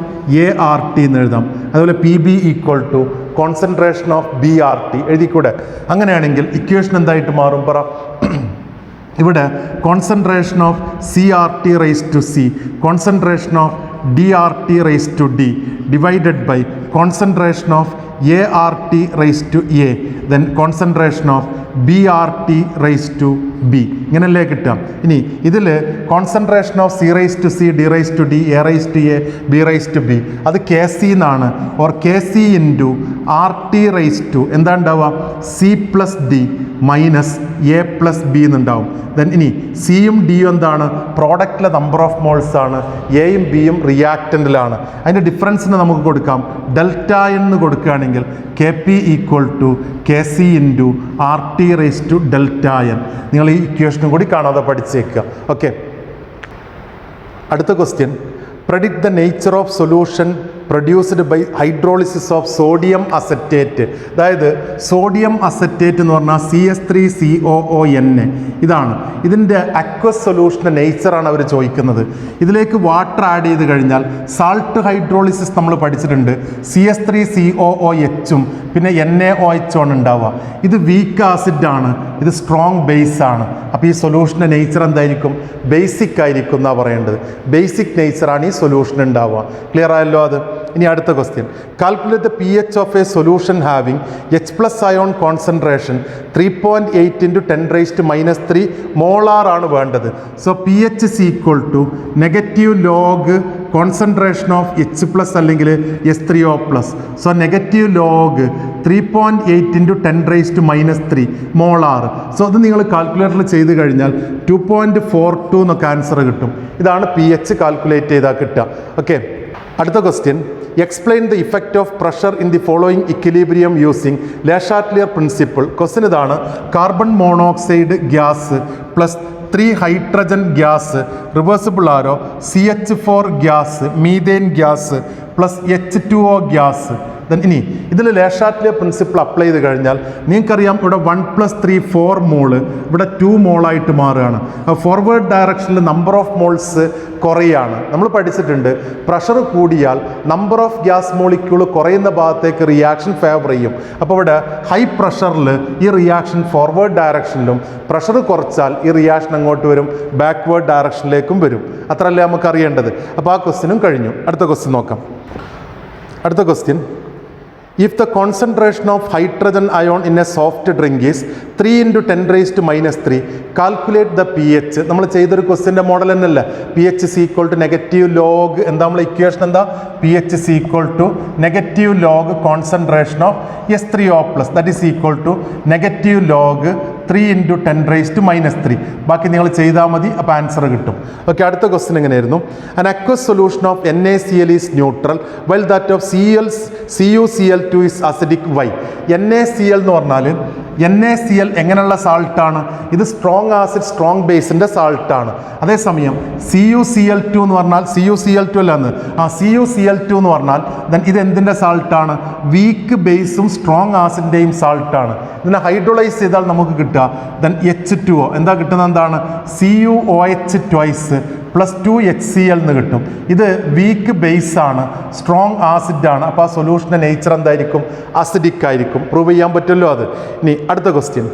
ART എന്ന് എഴുതാം. അതുപോലെ PB equal to concentration of BRT എഴുതിക്കൂടെ. അങ്ങനെയാണെങ്കിൽ ഇക്വേഷൻ എന്തായിട്ട് മാറും പറ. ഇവിടെ concentration of CRT raise to C, concentration of DRT raise to D divided by concentration of ART raise to A, then concentration of BRT rice to B. ഇങ്ങനെയല്ലേ കിട്ടാം. ഇനി ഇതിൽ concentration of C raise to C, D raise to D, A raise to A, B raise to B അത് Kc എന്നാണ്. Or Kc into RT raise to എന്താ ഉണ്ടാവുക, C plus D minus A plus B എന്നുണ്ടാവും. Then ഇനി സിയും ഡിയും എന്താണ്, പ്രോഡക്റ്റിലെ number of moles ആണ്. എയും ബിയും റിയാക്റ്റൻറ്റിലാണ്. അതിൻ്റെ ഡിഫറൻസിന് നമുക്ക് കൊടുക്കാം ഡെൽറ്റ എന്ന് കൊടുക്കുകയാണെങ്കിൽ Kp equal to Kc into RT raise to delta N. നിങ്ങൾ ഈ ഇക്വേഷനും കൂടി കാണാതെ പഠിച്ചേക്കുക. ഓക്കെ, അടുത്ത question, predict the nature of solution produced by hydrolysis of sodium acetate. അതായത് സോഡിയം അസറ്റേറ്റ് എന്ന് പറഞ്ഞാൽ CH3COON. ഇതാണ് ഇതിൻ്റെ അക്വസ് സൊല്യൂഷൻ്റെ നേച്ചറാണ് അവർ ചോദിക്കുന്നത്. ഇതിലേക്ക് വാട്ടർ ആഡ് ചെയ്ത് കഴിഞ്ഞാൽ സാൾട്ട് ഹൈഡ്രോളിസിസ് നമ്മൾ പഠിച്ചിട്ടുണ്ട്. CH3COOHും പിന്നെ NaOH ആണ് ഉണ്ടാവുക. ഇത് വീക്ക് ആസിഡാണ്, ഇത് സ്ട്രോങ് ബേസ് ആണ്. അപ്പോൾ ഈ സൊല്യൂഷൻ്റെ നേച്ചർ എന്തായിരിക്കും, ബേസിക് ആയിരിക്കും എന്നാണ് പറയേണ്ടത്. ബേസിക് നേച്ചറാണ് ഈ സൊല്യൂഷൻ ഉണ്ടാവുക. ക്ലിയർ ആയല്ലോ അത്. ഇനി അടുത്ത question, calculate the pH of A solution having H plus ion concentration 3.8 × 10⁻³ molar ആണ് വേണ്ടത്. So pH is equal to negative log concentration of H plus അല്ലെങ്കിൽ H3O plus. So negative log 3.8 × 10⁻³ molar. So അത് നിങ്ങൾ കാൽക്കുലേറ്ററിൽ ചെയ്ത് കഴിഞ്ഞാൽ 2.42 എന്നൊക്കെ answer കിട്ടും. ഇതാണ് pH കാൽക്കുലേറ്റ് ചെയ്താൽ കിട്ടുക. ഓക്കെ, അടുത്ത question explain the effect of pressure in the following equilibrium using Le Chatelier principle. Question ഇതാണ്: carbon monoxide gas plus 3 hydrogen gas, reversible arrow, CH4 gas, methane gas plus H2O gas. ഇനി ഇതിൽ ലെ Chatelier principle apply ചെയ്ത് കഴിഞ്ഞാൽ നിങ്ങൾക്കറിയാം ഇവിടെ 1 + 3 4 മോള് ഇവിടെ 2 മോളായിട്ട് മാറുകയാണ്. ഫോർവേഡ് ഡയറക്ഷനിൽ നമ്പർ ഓഫ് മോൾസ് കുറയാണ്. നമ്മൾ പഠിച്ചിട്ടുണ്ട് പ്രഷർ കൂടിയാൽ നമ്പർ ഓഫ് ഗ്യാസ് മോളിക്യൂൾ കുറയുന്ന ഭാഗത്തേക്ക് റിയാക്ഷൻ ഫേവർ ചെയ്യും. അപ്പോൾ ഇവിടെ ഹൈ പ്രഷറിൽ ഈ റിയാക്ഷൻ ഫോർവേഡ് ഡയറക്ഷനിലും, പ്രഷർ കുറച്ചാൽ ഈ റിയാക്ഷൻ അങ്ങോട്ട് വരും, ബാക്ക്വേർഡ് ഡയറക്ഷനിലേക്കും വരും. അത്രയല്ലേ നമുക്ക് അറിയേണ്ടത്. അപ്പോൾ ആ ക്വസ്റ്റ്യനും കഴിഞ്ഞു. അടുത്ത ക്വസ്റ്റ്യൻ നോക്കാം. അടുത്ത question: if the concentration of hydrogen ion in a soft drink is 3 × 10⁻³ calculate the pH. നമ്മൾ ചെയ്തൊരു ക്വസ്റ്റ്യൻ്റെ മോഡൽ തന്നെയല്ല. pH = നെഗറ്റീവ് ലോഗ് എന്താ നമ്മൾ ഇക്വേഷൻ എന്താ? pH = negative log concentration of S3O+, that is equal to negative log 3 × 10⁻³ ബാക്കി നിങ്ങൾ ചെയ്താൽ മതി, അപ്പോൾ ആൻസർ കിട്ടും. ഓക്കെ, അടുത്ത ക്വസ്റ്റ്യൻ എങ്ങനെയായിരുന്നു? an aqueous solution of NaCl is neutral while that of CuCl2 is acidic. Why? NaCl എന്ന് പറഞ്ഞാൽ NaCl എങ്ങനെയുള്ള സാൾട്ടാണ്? ഇത് സ്ട്രോങ് ആസിഡ് സ്ട്രോങ് ബേസിൻ്റെ സാൾട്ടാണ്. അതേസമയം CuCl2 എന്ന് പറഞ്ഞാൽ CuCl2 അല്ലാന്ന് CuCl2 എന്ന് പറഞ്ഞാൽ ഇത് എന്തിൻ്റെ സാൾട്ടാണ്? Week ബേസും strong ആസിഡിൻ്റെയും സാൾട്ടാണ്. ഇതിനെ ഹൈഡ്രോളൈസ് ചെയ്താൽ നമുക്ക് കിട്ടുക H2O. എന്താ കിട്ടുന്നത്? എന്താണ്? CuOH ട്വൈസ് പ്ലസ് 2HCl എന്ന് കിട്ടും. ഇത് വീക്ക് ബേസ് ആണ്, സ്ട്രോങ് ആസിഡാണ്. അപ്പോൾ ആ സൊല്യൂഷൻ്റെ നേച്ചർ എന്തായിരിക്കും? അസിഡിക് ആയിരിക്കും. പ്രൂവ് ചെയ്യാൻ പറ്റുമല്ലോ അത്. ഇനി അടുത്ത question: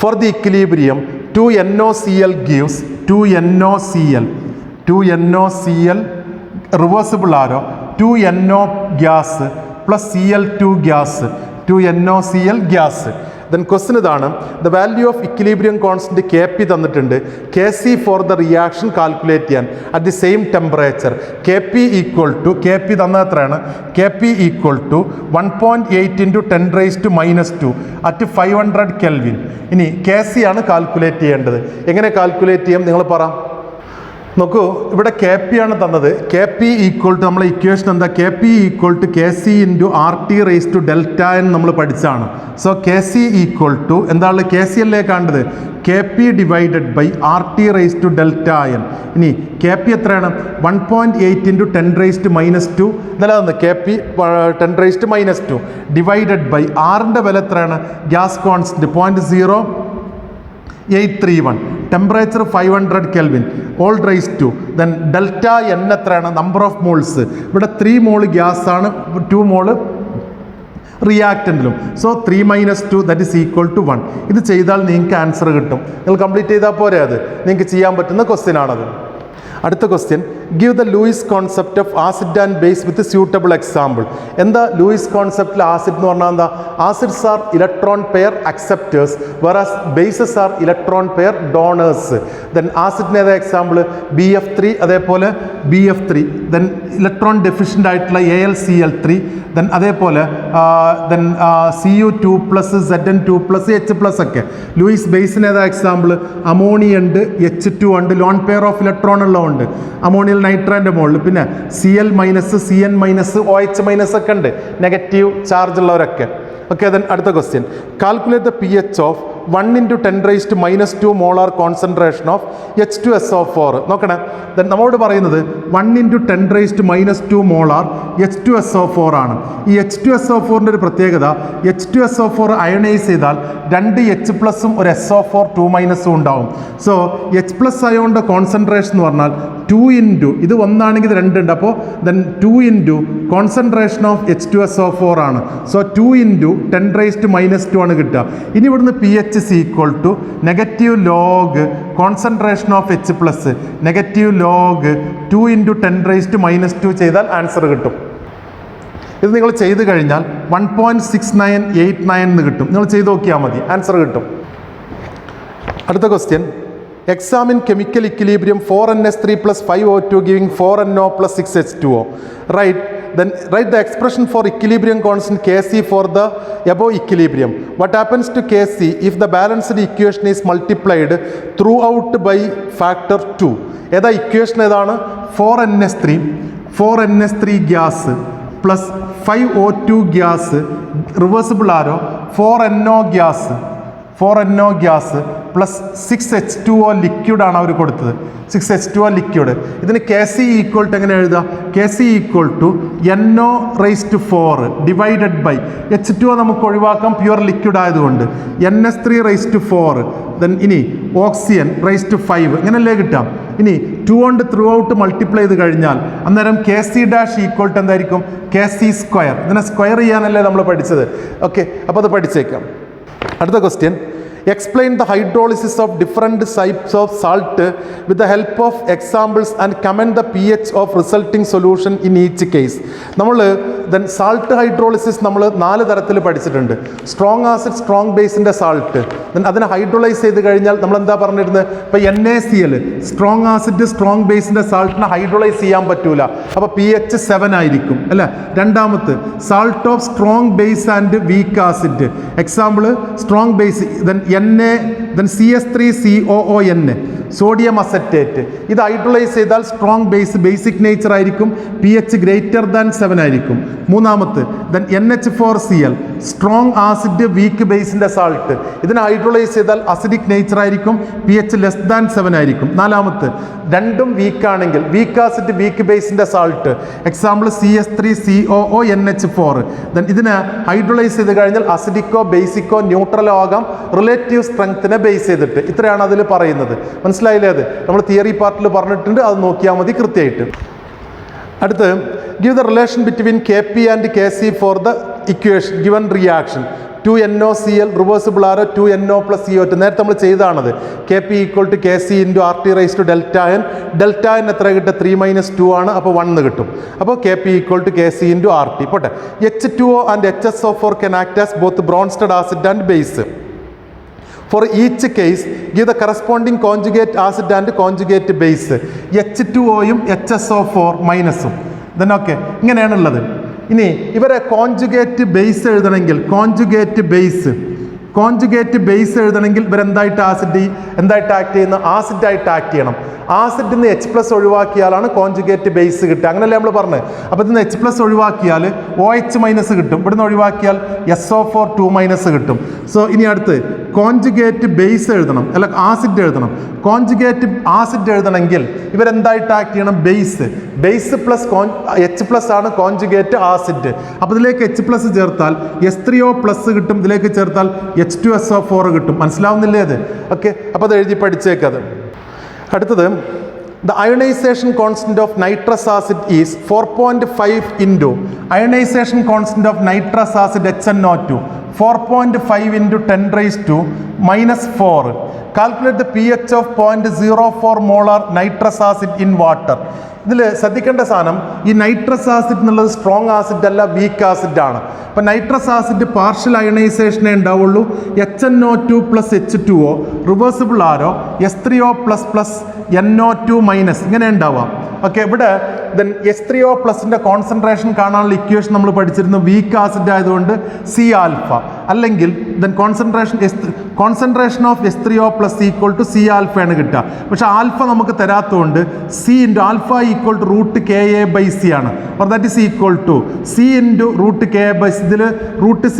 for the equilibrium 2NOCl gives 2NOCl reversible arrow 2NO gas plus Cl2 gas 2NOCl gas. Then question ഇതാണ്: the value of equilibrium constant Kp തന്നിട്ടുണ്ട്. Kc for the reaction calculate ചെയ്യാൻ at the same temperature. Kp തന്നത് എത്രയാണ്? Kp = 1.8 × 10⁻² at 500 Kelvin. ഇനി Kc ആണ് calculate ചെയ്യേണ്ടത്. എങ്ങനെ calculate ചെയ്യും നിങ്ങൾ പറ. നോക്കൂ, ഇവിടെ Kp ആണ് തന്നത്. Kp = നമ്മളെ ഇക്വേഷൻ എന്താ? Kp = Kc × RT⁻Δn നമ്മൾ പഠിച്ചാണ്. സോ Kc = എന്താണ്? Kc അല്ലേ കാണേണ്ടത്? Kp / RT⁻Δn. ഇനി Kp എത്രയാണ്? 1.8 × 10⁻². ഇതല്ലാന്ന് Kp 10⁻² ഡിവൈഡഡ് ബൈ ആറിൻ്റെ വില എത്രയാണ്? Gas constant 0.0831, temperature 500 Kelvin, whole raise to then delta n എത്രയാണ്? Number of moles. ഇവിടെ 3 മോൾ ഗ്യാസ് ആണ്, 2 മോള് റിയാക്റ്റൻറ്റിലും. So 3 - 2 that is equal to 1. ഇത് ചെയ്താൽ നിങ്ങൾക്ക് ആൻസർ കിട്ടും. നിങ്ങൾ കംപ്ലീറ്റ് ചെയ്താൽ പോരെ, അത് നിങ്ങൾക്ക് ചെയ്യാൻ പറ്റുന്ന ക്വസ്റ്റ്യൻ ആണത്. അടുത്ത question: give the Lewis concept of acid and base with suitable example. എന്താ ലൂയിസ് കോൺസെപ്റ്റിൽ ആസിഡ് എന്ന് പറഞ്ഞാൽ എന്താ? Acids are electron pair acceptors whereas bases are electron pair donors. Then ആസിഡിന് ഏതാ എക്സാമ്പിൾ? BF3, അതേപോലെ BF3. ദെൻ ഇലക്ട്രോൺ ഡെഫിഷ്യൻ്റ് ആയിട്ടുള്ള AlCl3. Then അതേപോലെ Cu2+, Zn2+, H+ ഒക്കെ. ലൂയിസ് ബേസിന് ഏതാ എക്സാമ്പിൾ? അമോണിയ ഉണ്ട്, H2 ഉണ്ട്, ലോൺ പെയർ ഓഫ് ഇലക്ട്രോൺ ഉള്ളതുകൊണ്ട് അമോണിയൽ നൈട്രേൻ്റെ മുകളിൽ. പിന്നെ Cl-, Cn-, OH- ഒക്കെ ഉണ്ട്, നെഗറ്റീവ് ചാർജ് ഉള്ളവരൊക്കെ. ഓക്കെ, ദെൻ അടുത്ത question: calculate the pH of 1 × 10⁻² molar concentration of H2SO4. നോക്കണേ, ദെൻ നമ്മളോട് പറയുന്നത് 1 × 10⁻² മോളാർ H2SO4 ആണ്. ഈ H2SO4ൻ്റെ ഒരു പ്രത്യേകത, H2SO4 അയണൈസ് ചെയ്താൽ 2 H+ ഒരു SO4 2- ഉണ്ടാവും. സോ H+ അയോണിൻ്റെ കോൺസെൻട്രേഷൻ എന്ന് പറഞ്ഞാൽ 2 × ഇത് ഒന്നാണെങ്കിൽ 2 ഉണ്ട്, അപ്പോൾ ദെൻ 2 × കോൺസെൻട്രേഷൻ ഓഫ് H2SO4 ആണ്. സോ 2 × 10⁻² ആണ് കിട്ടുക. ഇനി ഇവിടുന്ന് pH = negative log concentration of H+, negative log 2 × 10⁻² ചെയ്താൽ ആൻസർ കിട്ടും. ഇത് നിങ്ങൾ ചെയ്ത് കഴിഞ്ഞാൽ 1.6989 എന്ന് കിട്ടും. നിങ്ങൾ ചെയ്ത് നോക്കിയാൽ മതി, ആൻസർ കിട്ടും. അടുത്ത question: examine chemical equilibrium 4NH3 + 5O2 giving 4NO + 6H2O. Then write the expression for equilibrium constant Kc for the above equilibrium. What happens to Kc if the balanced equation is multiplied throughout by factor 2? ഏതാ equation? ഏതാണ്? 4NH3 4NH3 gas plus 5O2 gas reversible arrow 4NO gas plus 6H2O ലിക്വിഡാണ് അവർ കൊടുത്തത്. 6H2O liquid. ഇതിന് KC equal to എങ്ങനെ എഴുതാം? KC equal to NO⁴ divided by H2O നമുക്ക് ഒഴിവാക്കാം പ്യുവർ ലിക്വിഡ് ആയതുകൊണ്ട് NH3⁴. ദെൻ ഇനി ഓക്സിജൻ⁵ ഇങ്ങനെയല്ലേ കിട്ടാം. ഇനി 2 കൊണ്ട് ത്രൂ ഔട്ട് മൾട്ടിപ്ലൈ ചെയ്ത് കഴിഞ്ഞാൽ അന്നേരം KC ഡാഷ് ഈക്വൽ ടു എന്തായിരിക്കും? KC². ഇതിനെ സ്ക്വയർ ചെയ്യാനല്ലേ നമ്മൾ പഠിച്ചത്. ഓക്കെ, അപ്പോൾ അത് പഠിച്ചേക്കാം. അടുത്ത question, explain the hydrolysis of different types of salt with the help of examples and comment the pH of resulting solution in each case. നമ്മൾ then salt hydrolysis നമ്മൾ 4 തരത്തിൽ പഠിച്ചിട്ടുണ്ട്. സ്ട്രോങ് ആസിഡ് സ്ട്രോങ് ബേസിൻ്റെ salt, then അതിനെ hydrolyse ചെയ്ത് കഴിഞ്ഞാൽ നമ്മൾ എന്താ പറഞ്ഞിരുന്നത്? ഇപ്പോൾ NaCl സ്ട്രോങ് ആസിഡ് സ്ട്രോങ് ബേസിൻ്റെ സാൾട്ടിനെ ഹൈഡ്രോളൈസ് ചെയ്യാൻ പറ്റൂല, അപ്പോൾ pH 7 ആയിരിക്കും അല്ലേ. രണ്ടാമത്തെ salt of strong base and weak acid, example strong base Na, then CS3COON sodium acetate. ഇത് ഹൈഡ്രോളൈസ് ചെയ്താൽ സ്ട്രോങ് ബേസ് ബേസിക് നേച്ചർ ആയിരിക്കും, pH >7 ആയിരിക്കും. മൂന്നാമത്തെ ദെൻ NH4Cl സ്ട്രോങ് ആസിഡ് വീക്ക് ബേസിൻ്റെ സാൾട്ട്, ഇതിനെ ഹൈഡ്രോളൈസ് ചെയ്താൽ അസിഡിക് നേച്ചർ ആയിരിക്കും, pH <7 ആയിരിക്കും. നാലാമത്തെ രണ്ടും വീക്ക് ആണെങ്കിൽ വീക്ക് ആസിഡ് വീക്ക് ബേസിൻ്റെ സാൾട്ട്, എക്സാമ്പിൾ CS3COONH4. ദെൻ ഇതിനെ ഹൈഡ്രോളൈസ് ചെയ്ത് കഴിഞ്ഞാൽ അസിഡിക്കോ ബേസിക്കോ ന്യൂട്രലോ ആകാം, റിലേറ്റീവ് സ്ട്രെങ്ത്തിനെ ബേസ് ചെയ്തിട്ട്. ഇത്രയാണ് അതിൽ പറയുന്നത്. മനസ്സിലായില്ലേ? അത് നമ്മൾ തിയറി പാർട്ടിൽ പറഞ്ഞിട്ടുണ്ട്, അത് നോക്കിയാൽ മതി കൃത്യമായിട്ട്. അടുത്ത്, give the relation between Kp and Kc for the equation given reaction. 2NOCl reversible arrow 2NO + CO2. നേരത്തെ നമ്മൾ ചെയ്താണത്. Kp equal to KC × RT⁻⁴ ഡെൽറ്റ n എത്ര കിട്ടും? 3 - 2 ആണ്, അപ്പോൾ 1 കിട്ടും. അപ്പോൾ Kp equal to KC × RT. പോട്ടെ, H2O and HSO4 can act as both Bronsted acid and base. For each case, give the corresponding conjugate acid and conjugate base. H2Oയും HSO4 മൈനസും. ദെൻ ഓക്കെ, ഇങ്ങനെയാണുള്ളത്. ഇനി ഇവരെ കോൺജുഗേറ്റ് ബേസ് എഴുതണമെങ്കിൽ conjugate base എഴുതണമെങ്കിൽ ഇവരെന്തായിട്ട് എന്തായിട്ട് ആക്ട് ചെയ്യുന്ന? ആസിഡായിട്ട് ആക്ട് ചെയ്യണം. ആസിഡിൽ നിന്ന് H+ ഒഴിവാക്കിയാലാണ് കോൺജുഗേറ്റ് ബേസ് കിട്ടുക. അങ്ങനെയല്ലേ നമ്മൾ പറഞ്ഞത്. അപ്പോൾ ഇതിന് H+ ഒഴിവാക്കിയാൽ OH- കിട്ടും, ഇവിടുന്ന് ഒഴിവാക്കിയാൽ SO4 2- കിട്ടും. സോ ഇനി അടുത്ത് കോൺജുഗേറ്റ് ബേസ് എഴുതണം, അല്ല ആസിഡ് എഴുതണം. കോൺജുഗേറ്റ് ആസിഡ് എഴുതണമെങ്കിൽ ഇവരെന്തായിട്ട് ആക്ട് ചെയ്യണം? ബേസ് H+ ആണ് കോൺജുഗേറ്റ് ആസിഡ്. അപ്പോൾ ഇതിലേക്ക് H+ ചേർത്താൽ S3O+ കിട്ടും, ഇതിലേക്ക് ചേർത്താൽ H2SO4 കിട്ടും. മനസ്സിലാവുന്നില്ലേ അത്? ഓക്കെ, അപ്പോൾ അത് എഴുതി പഠിച്ചേക്കത്. അടുത്തത്, the ionization constant of nitrous acid is 4.5 into ionization constant of nitrous acid HNO2 4.5 into 10⁻⁻⁴. Calculate the pH of 0.04 molar nitrous acid in water. ഇതിൽ ശ്രദ്ധിക്കേണ്ട സാധനം, ഈ നൈട്രസ് ആസിഡ് എന്നുള്ളത് സ്ട്രോങ് ആസിഡ് അല്ല, വീക്ക് ആസിഡ് ആണ്. അപ്പം നൈട്രസ് ആസിഡ് പാർഷ്യൽ അയണൈസേഷനേ ഉണ്ടാവുള്ളൂ. HNO2 + H2O reversible ആരോ S3O++ NO2- ഇങ്ങനെ ഉണ്ടാവാം. ഓക്കെ, ഇവിടെ ദെൻ S3O+ൻ്റെ കോൺസെൻട്രേഷൻ കാണാനുള്ള ഇക്വേഷൻ നമ്മൾ പഠിച്ചിരുന്നു. വീക്ക് ആസിഡ് ആയതുകൊണ്ട് C⁴, അല്ലെങ്കിൽ then concentration of S3O+ equal to C⁴ ആണ് കിട്ടുക. പക്ഷെ ആൽഫ നമുക്ക് തരാത്തതുകൊണ്ട് C × α ഈക്വൽ ടു √KA/C ആണ്. Or that is equal to C × √KA/C. ഇതിൽ √C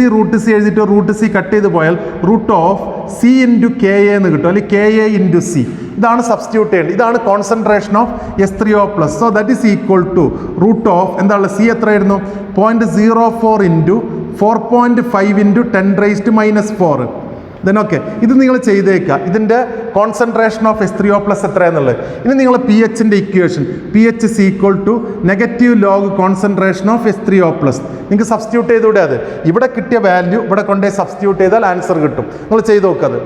എഴുതിയിട്ട് √C കട്ട് ചെയ്ത് പോയാൽ √C × KA എന്ന് കിട്ടും, അല്ലെങ്കിൽ KA × C. ഇതാണ് സബ്സ്റ്റിറ്റ്യൂട്ട് ചെയ്യേണ്ടത്. ഇതാണ് concentration of S3O+. So that is equal to എന്താണ് C എത്രയായിരുന്നു? 0.04 × 4.5 × 10⁻⁻⁴. ദെൻ ഓക്കെ, ഇത് നിങ്ങൾ ചെയ്തേക്കുക. ഇതിൻ്റെ കോൺസെൻട്രേഷൻ ഓഫ് S3O+ എത്രയാണെന്നുള്ളത്. ഇനി നിങ്ങൾ pHൻ്റെ equation, pH is equal to -log concentration of S3O+. നിങ്ങൾക്ക് സബ്സ്റ്റിറ്റ്യൂട്ട് ചെയ്തുകൂടെ? അത് ഇവിടെ കിട്ടിയ വാല്യൂ ഇവിടെ കൊണ്ടുപോയി സബ്സ്റ്റിറ്റ്യൂട്ട് ചെയ്താൽ ആൻസർ കിട്ടും. നിങ്ങൾ ചെയ്ത് നോക്കത്.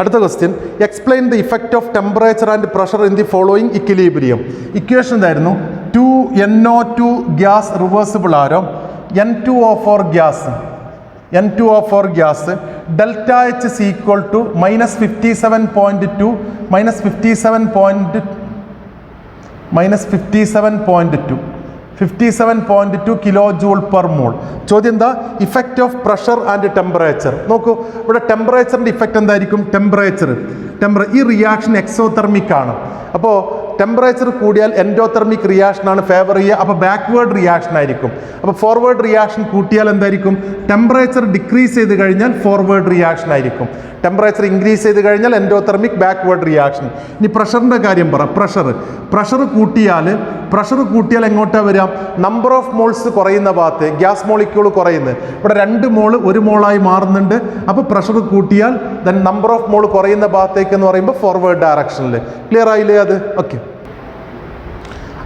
അടുത്ത question, explain the effect of temperature and pressure in the following equilibrium. Equation എന്തായിരുന്നു? 2NO2 gas reversible arrow N2O4 gas ΔH is equal to -57.2 57.2 kJ/mol. ചോദ്യം എന്താ? Effect of pressure and temperature. നോക്കൂ, ഇവിടെ ടെമ്പറേച്ചറിൻ്റെ ഇഫക്റ്റ് എന്തായിരിക്കും? ടെമ്പറേച്ചർ ഈ reaction exothermic ആണ്. അപ്പോൾ temperature കൂടിയാൽ എൻഡോതെർമിക് റിയാക്ഷൻ ആണ് ഫേവർ ചെയ്യുക, അപ്പോൾ ബാക്ക്വേർഡ് റിയാക്ഷൻ ആയിരിക്കും. അപ്പോൾ ഫോർവേഡ് റിയാക്ഷൻ കൂട്ടിയാൽ എന്തായിരിക്കും? ടെമ്പറേച്ചർ ഡിക്രീസ് ചെയ്ത് കഴിഞ്ഞാൽ ഫോർവേഡ് റിയാക്ഷൻ ആയിരിക്കും. ടെമ്പറേച്ചർ ഇൻക്രീസ് ചെയ്ത് കഴിഞ്ഞാൽ എൻഡോതെർമിക് ബാക്ക്വേർഡ് റിയാക്ഷൻ. ഇനി പ്രഷറിൻ്റെ കാര്യം പറ. പ്രഷർ കൂട്ടിയാൽ എങ്ങോട്ടാ വരിക? നമ്പർ ഓഫ് മോൾസ് കുറയുന്ന ഭാഗത്ത് ഗ്യാസ് മോളിക്യൂൾ കുറയുന്നത്. ഇവിടെ 2 മോള് 1 മോളായി മാറുന്നുണ്ട്. അപ്പോൾ പ്രഷർ കൂട്ടിയാൽ ദെൻ നമ്പർ ഓഫ് മോൾ കുറയുന്ന ഭാഗത്തേക്ക് എന്ന് പറയുമ്പോൾ ഫോർവേഡ് ഡയറക്ഷനിൽ. ക്ലിയർ ആയില്ലേ അത്? ഓക്കെ.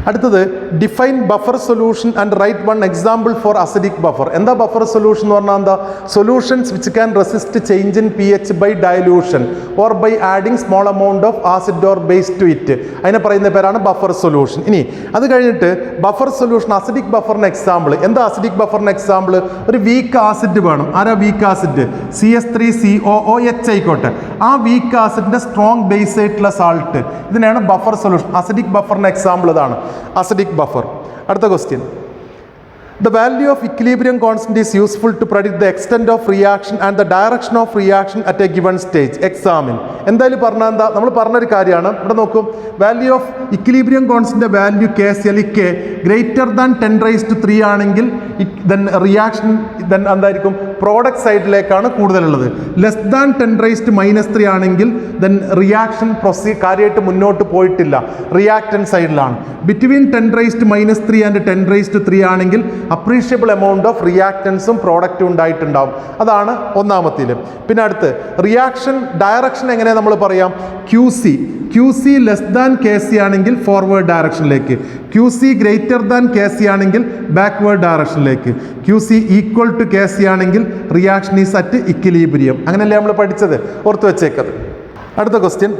അടുത്തത് define buffer solution and write one example for acidic buffer. എന്താ ബഫർ സൊല്യൂഷൻ എന്ന് പറഞ്ഞാൽ എന്താ? Solutions which can resist change in pH by dilution or by adding small amount of acid or base to it. അതിനെ പറയുന്ന പേരാണ് buffer solution. ഇനി അത് കഴിഞ്ഞിട്ട് ബഫർ സൊല്യൂഷൻ അസിഡിക് ബഫറിന് എക്സാമ്പിൾ എന്താ? അസിഡിക് ബഫറിന് എക്സാമ്പിൾ ഒരു വീക്ക് ആസിഡ് വേണം. ആരാ വീക്ക് ആസിഡ്? CH3COOH ആയിക്കോട്ടെ. ആ വീക്ക് ആസിഡിന്റെ സ്ട്രോങ് ബേസ് ആയിട്ടുള്ള സാൾട്ട്, ഇതിനാണ് ബഫർ സൊല്യൂഷൻ. അസിഡിക് ബഫറിന് എക്സാമ്പിൾ ഇതാണ് acidic buffer. അടുത്ത question. The value of equilibrium constant is useful to predict the extent of reaction and the direction of reaction at a given stage. Examine. എന്തായാലും പറഞ്ഞാൽ എന്താ? നമ്മൾ പറഞ്ഞൊരു കാര്യമാണ്. ഇവിടെ നോക്കും, value of equilibrium constant value K greater than 10⁻³ ആണെങ്കിൽ then reaction then എന്തായിരിക്കും? പ്രോഡക്റ്റ് സൈഡിലേക്കാണ് കൂടുതലുള്ളത്. ലെസ് ദാൻ 10⁻³ ആണെങ്കിൽ ദെൻ റിയാക്ഷൻ കാര്യമായിട്ട് മുന്നോട്ട് പോയിട്ടില്ല, റിയാക്ടൻ സൈഡിലാണ്. ബിറ്റ്വീൻ 10⁻³ ആൻഡ് 10⁻³ ആണെങ്കിൽ അപ്രീഷ്യബിൾ എമൗണ്ട് ഓഫ് റിയാക്ടൻസും പ്രോഡക്റ്റും ഉണ്ടായിട്ടുണ്ടാവും. അതാണ് ഒന്നാമത്തേൽ. പിന്നെ അടുത്ത് റിയാക്ഷൻ ഡയറക്ഷൻ എങ്ങനെ നമ്മൾ പറയാം? QC ലെസ് ദാൻ KC ആണെങ്കിൽ ഫോർവേഡ് ഡയറക്ഷനിലേക്ക്, QC ഗ്രേറ്റർ ദാൻ KC ആണെങ്കിൽ ബാക്ക്വേർഡ് ഡയറക്ഷനിലേക്ക്, QC ഈക്വൽ ടു KC ആണെങ്കിൽ റിയാക്ഷൻ ഈസ് അറ്റ് ഇക്വിലിബ്രിയം. അങ്ങനെയല്ലേ നമ്മൾ പഠിച്ചത്? ഓർത്ത് വെച്ചേക്കത്. അടുത്ത question.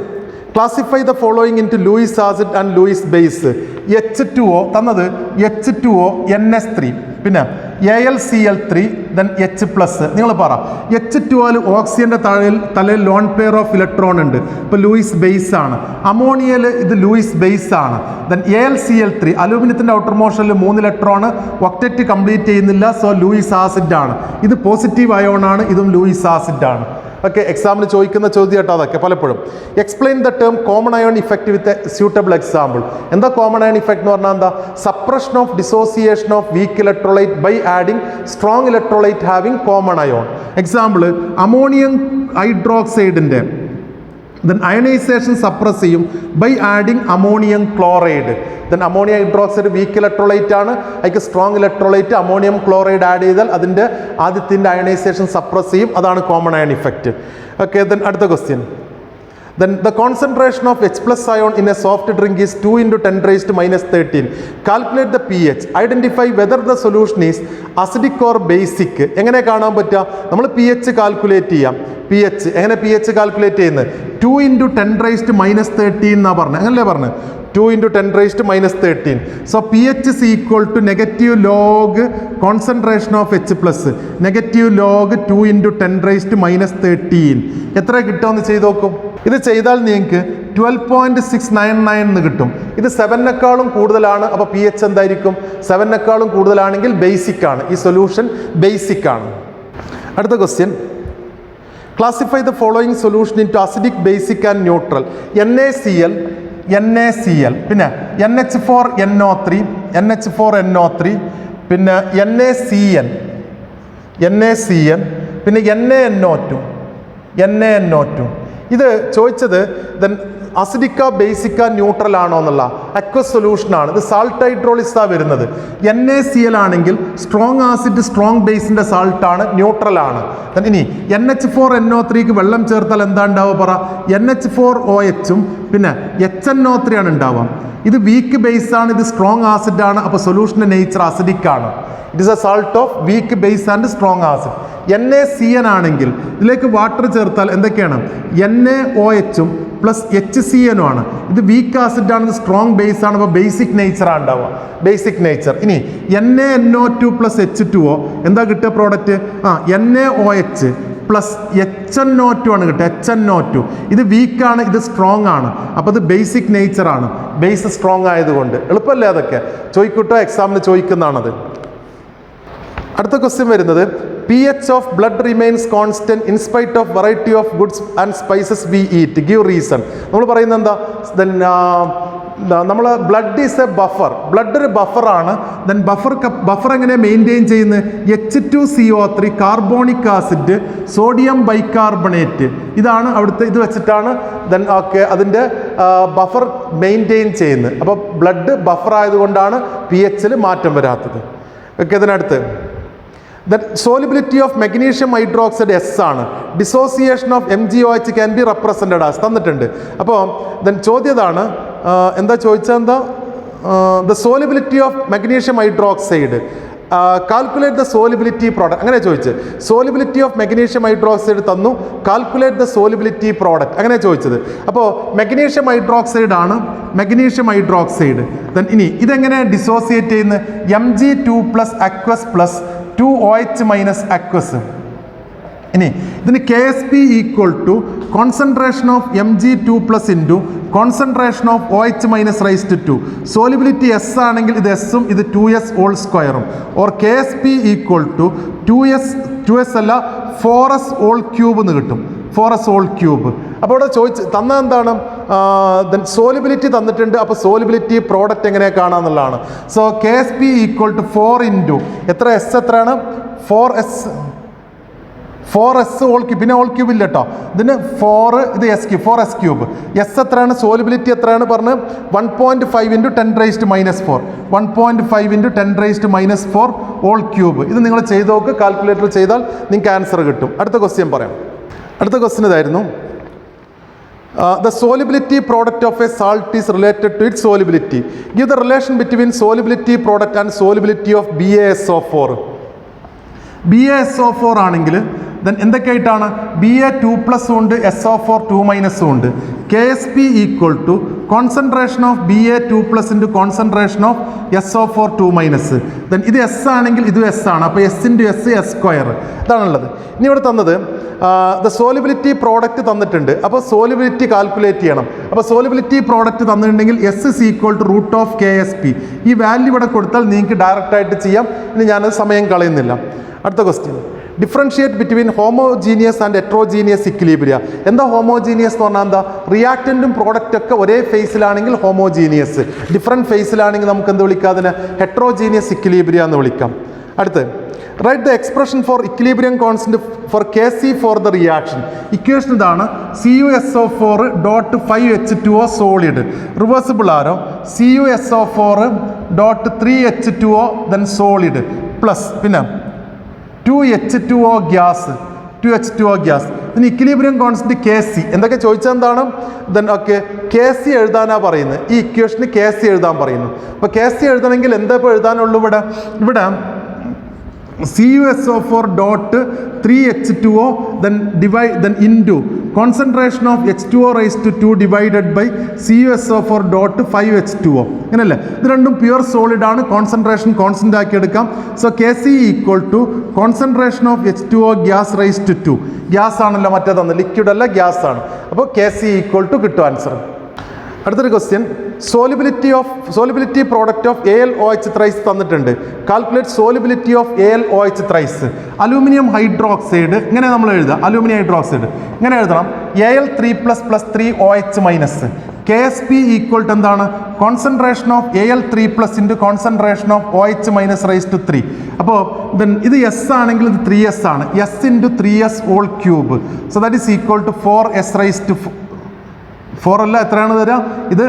Classify the following into Lewis acid and Luis base. H2O തന്നത് H2O NS3, പിന്നെ AlCl3 ദെൻ H+. നിങ്ങൾ പറ, H2O ഓക്സിജന്റെ തലയിൽ ലോൺ പെയർ ഓഫ് ഇലക്ട്രോൺ ഉണ്ട്, ഇപ്പോൾ ലൂയിസ് ബേസ് ആണ്. അമോണിയയിൽ ഇത് ലൂയിസ് ബേസ് ആണ്. ദെൻ AlCl3 അലൂമിനിയത്തിൻ്റെ ഔട്ടർ മോഷനിൽ 3 ഇലക്ട്രോൺ, ഒക്ടറ്റ് കംപ്ലീറ്റ് ചെയ്യുന്നില്ല, സോ ലൂയിസ് ആസിഡ് ആണ്. ഇത് പോസിറ്റീവ് അയോൺ ആണ്, ഇതും ലൂയിസ് ആസിഡ് ആണ്. ഓക്കെ, എക്സാമിന് ചോദിക്കുന്ന ചോദ്യം കേട്ടോ അതൊക്കെ പലപ്പോഴും. Explain the term common ion effect with a suitable example. എന്താ കോമൺ അയോൺ ഇഫക്റ്റ് എന്ന് പറഞ്ഞാൽ എന്താ? Suppression of dissociation of weak electrolyte by adding strong electrolyte having common ion. Example ammonium ഹൈഡ്രോക്സൈഡിൻ്റെ ദെൻ അയണൈസേഷൻ സപ്രസ് ചെയ്യും by adding ammonium chloride. Then ammonium hydroxide weak electrolyte ആണ്, അതിക്ക് strong electrolyte ammonium chloride add ചെയ്താൽ അതിൻ്റെ ആദ്യത്തിൻ്റെ ionisation suppress ചെയ്യും. അതാണ് common ion effect. Okay, then അടുത്ത question. Then the concentration of H+ ion in a soft drink is 2 × 10⁻13. Calculate the pH. Identify whether the solution is acidic or basic. എങ്ങനെ കാണാൻ പറ്റുക? നമ്മൾ pH കാൽക്കുലേറ്റ് ചെയ്യാം. pH എങ്ങനെ pH calculate ചെയ്യുന്നത്? 2 × 10⁻13 എന്നാണ് പറഞ്ഞത്. അങ്ങനല്ലേ പറഞ്ഞത്? 2 × 10⁻13. So pH is equal to negative log concentration of H+, negative log 2 × 10⁻13. എത്ര കിട്ടുമെന്ന് ചെയ്ത് നോക്കും. ഇത് ചെയ്താൽ നിങ്ങൾക്ക് 12.699 എന്ന് കിട്ടും. ഇത് 7-നേക്കാളും കൂടുതലാണ്, അപ്പോൾ pH എന്തായിരിക്കും? 7-നേക്കാളും കൂടുതലാണെങ്കിൽ ബേസിക് ആണ്. ഈ സൊല്യൂഷൻ ബേസിക് ആണ്. അടുത്ത question. Classify the following solution into acidic, basic and neutral. NaCl, പിന്നെ NH4NO3, പിന്നെ NaCN, പിന്നെ NaNO2. ഇത് ചോദിച്ചത് ദെൻ അസിഡിക്ക, ബേസിക്ക, ന്യൂട്രൽ ആണോ എന്നുള്ള അക്വസ് സൊല്യൂഷൻ ആണ്. ഇത് സാൾട്ട് ഹൈഡ്രോളിസാണ് വരുന്നത്. NaCl ആണെങ്കിൽ സ്ട്രോങ് ആസിഡ് സ്ട്രോങ് ബേസിൻ്റെ സാൾട്ടാണ്, ന്യൂട്രൽ ആണ്. ഇനി NH4NO3ക്ക് വെള്ളം ചേർത്താൽ എന്താ ഉണ്ടാവുക പറ? NH4OH പിന്നെ HNO3 ആണ് ഉണ്ടാവുക. ഇത് വീക്ക് ബേസ് ആണ്, ഇത് സ്ട്രോങ് ആസിഡ് ആണ്, അപ്പോൾ സൊല്യൂഷൻ്റെ നേച്ചർ അസിഡിക് ആണ്. It is A salt of weak base and strong acid. NaCN ആണെങ്കിൽ ഇതിലേക്ക് വാട്ടർ ചേർത്താൽ എന്തൊക്കെയാണ്? NaOH പ്ലസ് HCN ആണ്. ഇത് വീക്ക് ആസിഡ് ആണ്, ഇത് സ്ട്രോങ് ബേസ് ആണ്, അപ്പോൾ ബേസിക് നേച്ചറാണ് ഉണ്ടാവുക, ബേസിക് നേച്ചർ. ഇനി NaNO2 പ്ലസ് H2O എന്താ കിട്ടുക പ്രോഡക്റ്റ്? NaOH പ്ലസ് HNO2 ആണ് കിട്ടുക, HNO2. ഇത് വീക്കാണ്, ഇത് സ്ട്രോങ് ആണ്, അപ്പോൾ ഇത് ബേസിക് നേച്ചറാണ്, ബേസ് സ്ട്രോങ് ആയതുകൊണ്ട്. എളുപ്പമല്ലേ അതൊക്കെ? ചോദിക്കൂട്ടോ, എക്സാമിന് ചോദിക്കുന്നതാണത്. അടുത്ത ക്വസ്റ്റ്യൻ വരുന്നത് pH of blood remains constant in spite of variety of goods and spices we eat. Give reason. നമ്മൾ പറയുന്നത് എന്താ? നമ്മൾ blood is A buffer, blood ഒരു ബഫറാണ്. ദെൻ ബഫർ എങ്ങനെ മെയിൻറ്റെയിൻ ചെയ്യുന്നത്? H2CO3 carbonic acid sodium bicarbonate, ഇതാണ് അവിടുത്തെ, ഇത് വെച്ചിട്ടാണ് ദെൻ ഓക്കെ അതിൻ്റെ ബഫർ മെയിൻറ്റെയിൻ ചെയ്യുന്നത്. അപ്പോൾ ബ്ലഡ് ബഫർ ആയതുകൊണ്ടാണ് pH മാറ്റം വരാത്തത്. ഓക്കെ, ഇതിനടുത്ത് then solubility of magnesium hydroxide S ആണ്. Dissociation of MgOH can be represented as തന്നിട്ടുണ്ട്. അപ്പോൾ ദെൻ ചോദ്യതാണ്, എന്താ ചോദിച്ചാൽ എന്താ, the solubility of magnesium hydroxide calculate the solubility product, അങ്ങനെ ചോദിച്ചത്. സോലിബിലിറ്റി ഓഫ് മെഗ്നീഷ്യം ഹൈഡ്രോക്സൈഡ് തന്നു, കാൽക്കുലേറ്റ് ദ സോലിബിലിറ്റി പ്രോഡക്റ്റ്, അങ്ങനെ ചോദിച്ചത്. അപ്പോൾ മെഗ്നീഷ്യം ഹൈഡ്രോക്സൈഡ് ആണ്, മെഗ്നീഷ്യം ഹൈഡ്രോക്സൈഡ്. ദെൻ ഇനി ഇതെങ്ങനെ ഡിസോസിയേറ്റ് ചെയ്യുന്നത്? Mg2+ aqueous plus 2OH- aqueous. ഇനി ഇതിന് KSP equal to concentration of Mg2+ into concentration of OH- raise to 2. Solubility S ആണെങ്കിൽ ഇത് S ഉം ഇത് 2S ഹോൾ സ്ക്വയറും. Or KSP equal to 2S അല്ല 4S ഹോൾ ക്യൂബ് എന്ന് കിട്ടും, 4S ഹോൾ ക്യൂബ്. അപ്പോൾ ഇവിടെ തന്നത് എന്താണ്? ദെൻ സോലിബിലിറ്റി തന്നിട്ടുണ്ട്. അപ്പോൾ സോലിബിലിറ്റി പ്രോഡക്റ്റ് എങ്ങനെ കാണാമെന്നുള്ളതാണ്. So KSP equal to 4 into എത്ര S എത്രയാണ്? 4S ഹോൾ ക്യൂബ്, പിന്നെ ഹോൾ ക്യൂബ് ഇല്ല കേട്ടോ, ഇതിന് 4, ഇത് S ക്യൂബ്. S എത്രയാണ്? സോലിബിലിറ്റി എത്രയാണ് പറഞ്ഞ്? 1.5 ഇൻറ്റു 10⁻⁻⁴, 1.5 ഇൻറ്റു 10⁻⁻⁴ ഹോൾ ക്യൂബ്. ഇത് നിങ്ങൾ ചെയ്ത് നോക്ക്, കാൽക്കുലേറ്റർ ചെയ്താൽ നിങ്ങൾക്ക് ആൻസർ കിട്ടും. അടുത്ത ക്വസ്റ്റ്യൻ പറയാം. അടുത്ത ക്വസ്റ്റ്യൻ ഇതായിരുന്നു, the solubility product of a salt is related to its solubility. Give the relation between solubility product and solubility of BaSO4. BaSO4 ആണെങ്കിൽ ദെൻ എന്തൊക്കെയായിട്ടാണ്? Ba2+ ഉണ്ട്, SO4 2- ഉണ്ട്. KSP equal to concentration of Ba2+ into concentration of SO4 2-. Then ഇത് S ആണെങ്കിൽ ഇത് S ആണ്, അപ്പോൾ S into S S², ഇതാണുള്ളത്. ഇനി ഇവിടെ തന്നത് ദ സോലിബിലിറ്റി പ്രോഡക്റ്റ് തന്നിട്ടുണ്ട്. അപ്പോൾ സോലിബിലിറ്റി കാൽക്കുലേറ്റ് ചെയ്യണം. അപ്പോൾ സോലിബിലിറ്റി പ്രോഡക്റ്റ് തന്നിട്ടുണ്ടെങ്കിൽ S is equal to √KSP. ഈ വാല്യൂ ഇവിടെ കൊടുത്താൽ നിങ്ങൾക്ക് ഡയറക്റ്റായിട്ട് ചെയ്യാം. ഇനി ഞാനത് സമയം കളയുന്നില്ല. അടുത്ത question, differentiate between homogeneous and heterogeneous equilibria. എന്താ ഹോമോജീനിയസ് എന്ന് പറഞ്ഞാൽ എന്താ? റിയാക്റ്റൻറ്റും പ്രോഡക്റ്റ് ഒക്കെ ഒരേ ഫേസിലാണെങ്കിൽ ഹോമോജീനിയസ്, ഡിഫറെൻറ്റ് ഫേസിലാണെങ്കിൽ നമുക്ക് എന്ത് വിളിക്കാം? അതിന് ഹെട്രോജീനിയസ് ഇക്വിലിബ്രിയ എന്ന് വിളിക്കാം. അടുത്ത്, right the expression for equilibrium constant for Kc for the reaction. Equation ഇതാണ്, CuSO4 dot 5H2O solid, reversible arrow CuSO4 dot 3H2O then solid plus പിന്നെ 2H2O ഗ്യാസ്, 2H2O ഗ്യാസ്. ഇനി ഇക്വിലിബ്രിയം കോൺസ്റ്റന്റ് Kc എന്തൊക്കെ ചോദിച്ചാൽ എന്താണ്? Then okay Kc എഴുതാനാ പറയുന്നത്. ഈ ഇക്വേഷന് Kc എഴുതാൻ പറയുന്നു. അപ്പോൾ Kc എഴുതണമെങ്കിൽ എന്താ ഇപ്പോൾ എഴുതാനുള്ളൂ? ഇവിടെ CuSO4 dot 3H2O then into concentration of H2O raised to 2 divided by CuSO4 dot 5H2O. അങ്ങനല്ലേ? ഇത് രണ്ടും പ്യുവർ സോളിഡ് ആണ്, കോൺസെൻട്രേഷൻ കോൺസ്റ്റന്റ് ആക്കി എടുക്കാം. So Kc equal to concentration of H2O gas raise to 2. Gas ആണല്ലോ മറ്റേതാണ്, ലിക്വിഡ് അല്ല, gas ആണ്. അപ്പോൾ Kc ഈക്വൽ ടു കിട്ടും ആൻസർ. അടുത്തൊരു question, solubility product of AlOH thrice തന്നിട്ടുണ്ട്. Calculate solubility of AlOH thrice. Aluminium hydroxide ഇങ്ങനെ നമ്മൾ എഴുതുക, അലൂമിനിയം ഹൈഡ്രോക്സൈഡ് ഇങ്ങനെ എഴുതണം, Al3+ 3OH-. KSP equal to എന്താണ്? Concentration of Al3+ into concentration of OH- raise to 3. അപ്പോൾ ഇത് S ആണെങ്കിൽ ഇത് 3S ആണ്, S into 3S whole cube. So that is equal to 4S raise to 4 അല്ല, എത്രയാണ് തരാം? ഇത്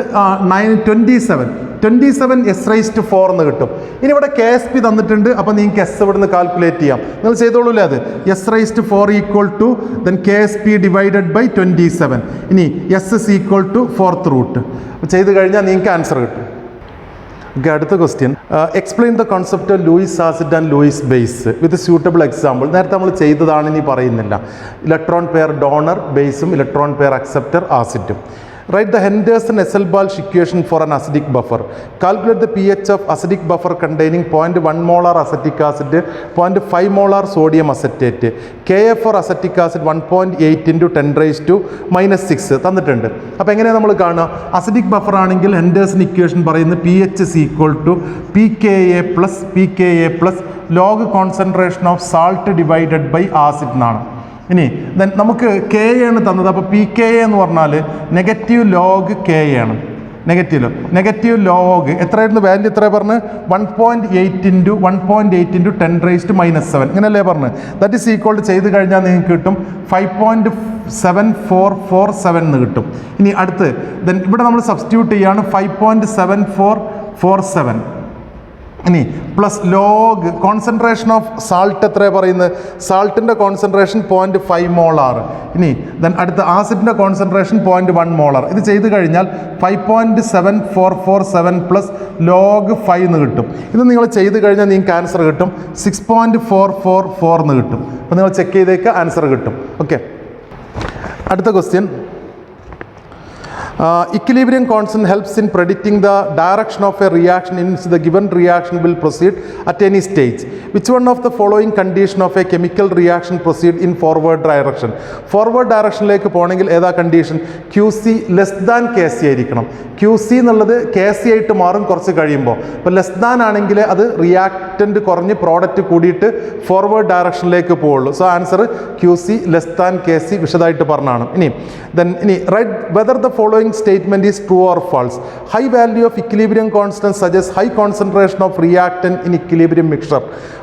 27 S റൈസ് ടു 4 എന്ന് കിട്ടും. ഇനി ഇവിടെ KSP തന്നിട്ടുണ്ട്, അപ്പോൾ നിങ്ങൾക്ക് S ഇവിടുന്ന് കാൽക്കുലേറ്റ് ചെയ്യാം. നിങ്ങൾ ചെയ്തോളൂല്ലേ അത്? S raise to 4 equal to then KSP divided by 27. ഇനി S is equal to 4th root. ചെയ്ത് കഴിഞ്ഞാൽ നിങ്ങൾക്ക് ആൻസർ കിട്ടും. ഓക്കെ, അടുത്ത question, explain the concept of Lewis acid and Luis base with suitable example. നേരത്തെ നമ്മൾ ചെയ്തതാണ്, ഇനി പറയുന്നില്ല. ഇലക്ട്രോൺ പെയർ ഡോണർ ബേസും ഇലക്ട്രോൺ പെയർ അക്സെപ്റ്റർ ആസിഡും. Write the Henderson-Esselbalch equation for an acidic buffer. Calculate the pH of acidic buffer containing 0.1 molar acetic acid, 0.5 molar sodium acetate. Ka for acetic acid 1.8 into 10⁻⁻⁶ തന്നിട്ടുണ്ട്. അപ്പോൾ എങ്ങനെയാണ് നമ്മൾ കാണുക? Acidic buffer ആണെങ്കിൽ Henderson equation പറയുന്നത് pH is equal to pKa plus log concentration of salt divided by acid എന്നാണ്. ഇനി നമുക്ക് Ka ആണ് തന്നത്. അപ്പോൾ pKa എന്ന് പറഞ്ഞാൽ നെഗറ്റീവ് ലോഗ് Ka ആണ്. നെഗറ്റീവ് ലോഗ് എത്രയായിരുന്നു വാല്യൂ എത്ര പറഞ്ഞ് 1.8 ഇൻറ്റു 1.8 ഇൻറ്റു 10⁻⁻7 ഇങ്ങനെയല്ലേ പറഞ്ഞ് ദാറ്റ് ഈസ് ഈക്വൾ ചെയ്ത് കഴിഞ്ഞാൽ നിങ്ങൾക്ക് കിട്ടും 5.7447 എന്ന് കിട്ടും. ഇനി അടുത്ത് ദെൻ ഇവിടെ നമ്മൾ സബ്സ്റ്റിറ്റ്യൂട്ട് ചെയ്യാണ് 5.7447 ഇനി plus log concentration of salt എത്രയാണ് പറയുന്നത് സാൾട്ടിൻ്റെ കോൺസെൻട്രേഷൻ 0.5 മോളാർ ഇനി ദെൻ അടുത്ത ആസിഡിൻ്റെ കോൺസെൻട്രേഷൻ 0.1 മോളാർ ഇത് ചെയ്ത് കഴിഞ്ഞാൽ 5.7447 പ്ലസ് ലോഗ് 5 എന്ന് കിട്ടും. ഇത് നിങ്ങൾ ചെയ്ത് കഴിഞ്ഞാൽ നിങ്ങൾക്ക് ആൻസർ കിട്ടും 6.444 എന്ന് കിട്ടും. അപ്പോൾ നിങ്ങൾ ചെക്ക് ചെയ്തേക്ക് ആൻസർ കിട്ടും. ഓക്കെ, അടുത്ത question. Equilibrium constant helps in predicting the direction of a reaction in which the given reaction will proceed at any stage. Which one of the following condition of a chemical reaction proceed in forward direction? Forward direction ലേക്ക് പോകണമെങ്കിൽ ഏതാ condition? QC less than KC ആയിരിക്കണം. QC എന്നുള്ളത് KC ആയിട്ട് മാറും കുറച്ച് കഴിയുമ്പോൾ. അപ്പോൾ less than ആണെങ്കിൽ അത് റിയാക്റ്റൻ്റ് കുറഞ്ഞ് പ്രോഡക്റ്റ് കൂടിയിട്ട് ഫോർവേഡ് ഡയറക്ഷനിലേക്ക് പോവുള്ളൂ. So answer QC less than KC വിശദമായിട്ട് പറഞ്ഞാണ്. ഇനി write whether the following statement is true or false. High value of equilibrium constant suggests high concentration of reactant in equilibrium mixture.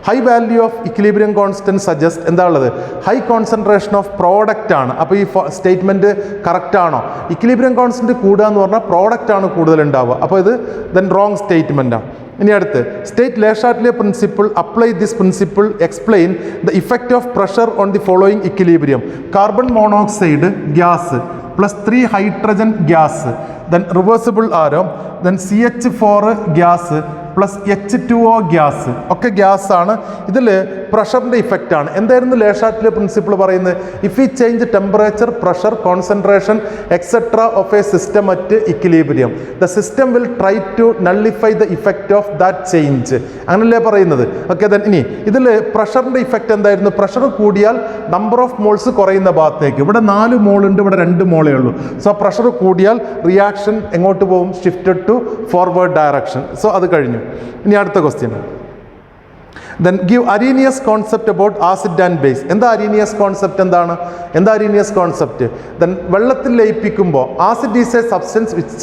High value of equilibrium constant suggests എന്താ ഉള്ളത് high concentration of product ആണ്. അപ്പോൾ ഈ statement correct ആണോ? Equilibrium constant കൂടുക എന്ന് പറഞ്ഞാൽ product ആണ് കൂടുതൽ ഉണ്ടാവുക. അപ്പോൾ ഇത് ദെൻ റോങ് സ്റ്റേറ്റ്മെൻറ്റാണ്. ഇനി അടുത്ത് state Le Chatelier principle apply this principle explain the effect of pressure on the following equilibrium. Carbon monoxide gas plus 3 hydrogen gas then reversible arrow then CH4 gas plus H2O gas ഒക്കെ gas ആണ്. ഇതിൽ പ്രഷറിൻ്റെ effect ആണ്. എന്തായിരുന്നു Le Chatelier principle പറയുന്നത്? If you change temperature pressure concentration etcetera of a system at equilibrium the system will try to nullify the effect of that change അങ്ങനല്ലേ പറയുന്നത്. Okay, then ഇനി ഇതിൽ പ്രഷറിൻ്റെ ഇഫക്റ്റ് എന്തായിരുന്നു? പ്രഷർ കൂടിയാൽ നമ്പർ ഓഫ് മോൾസ് കുറയുന്ന ഭാഗത്തേക്ക്. ഇവിടെ 4 മോൾ ഉണ്ട്, ഇവിടെ 2 മോളേ ഉള്ളൂ. സോ പ്രഷർ കൂടിയാൽ റിയാക്ഷൻ എങ്ങോട്ട് പോകും? Shifted to forward direction. So അത് കഴിഞ്ഞു. ഇനി അടുത്ത question. Then give Arrhenius concept about acid and base. എന്താ Arrhenius concept? എന്താണ് Arrhenius concept? Then വെള്ളത്തിൽ ലയിപ്പിക്കുമ്പോൾ acid is a substance which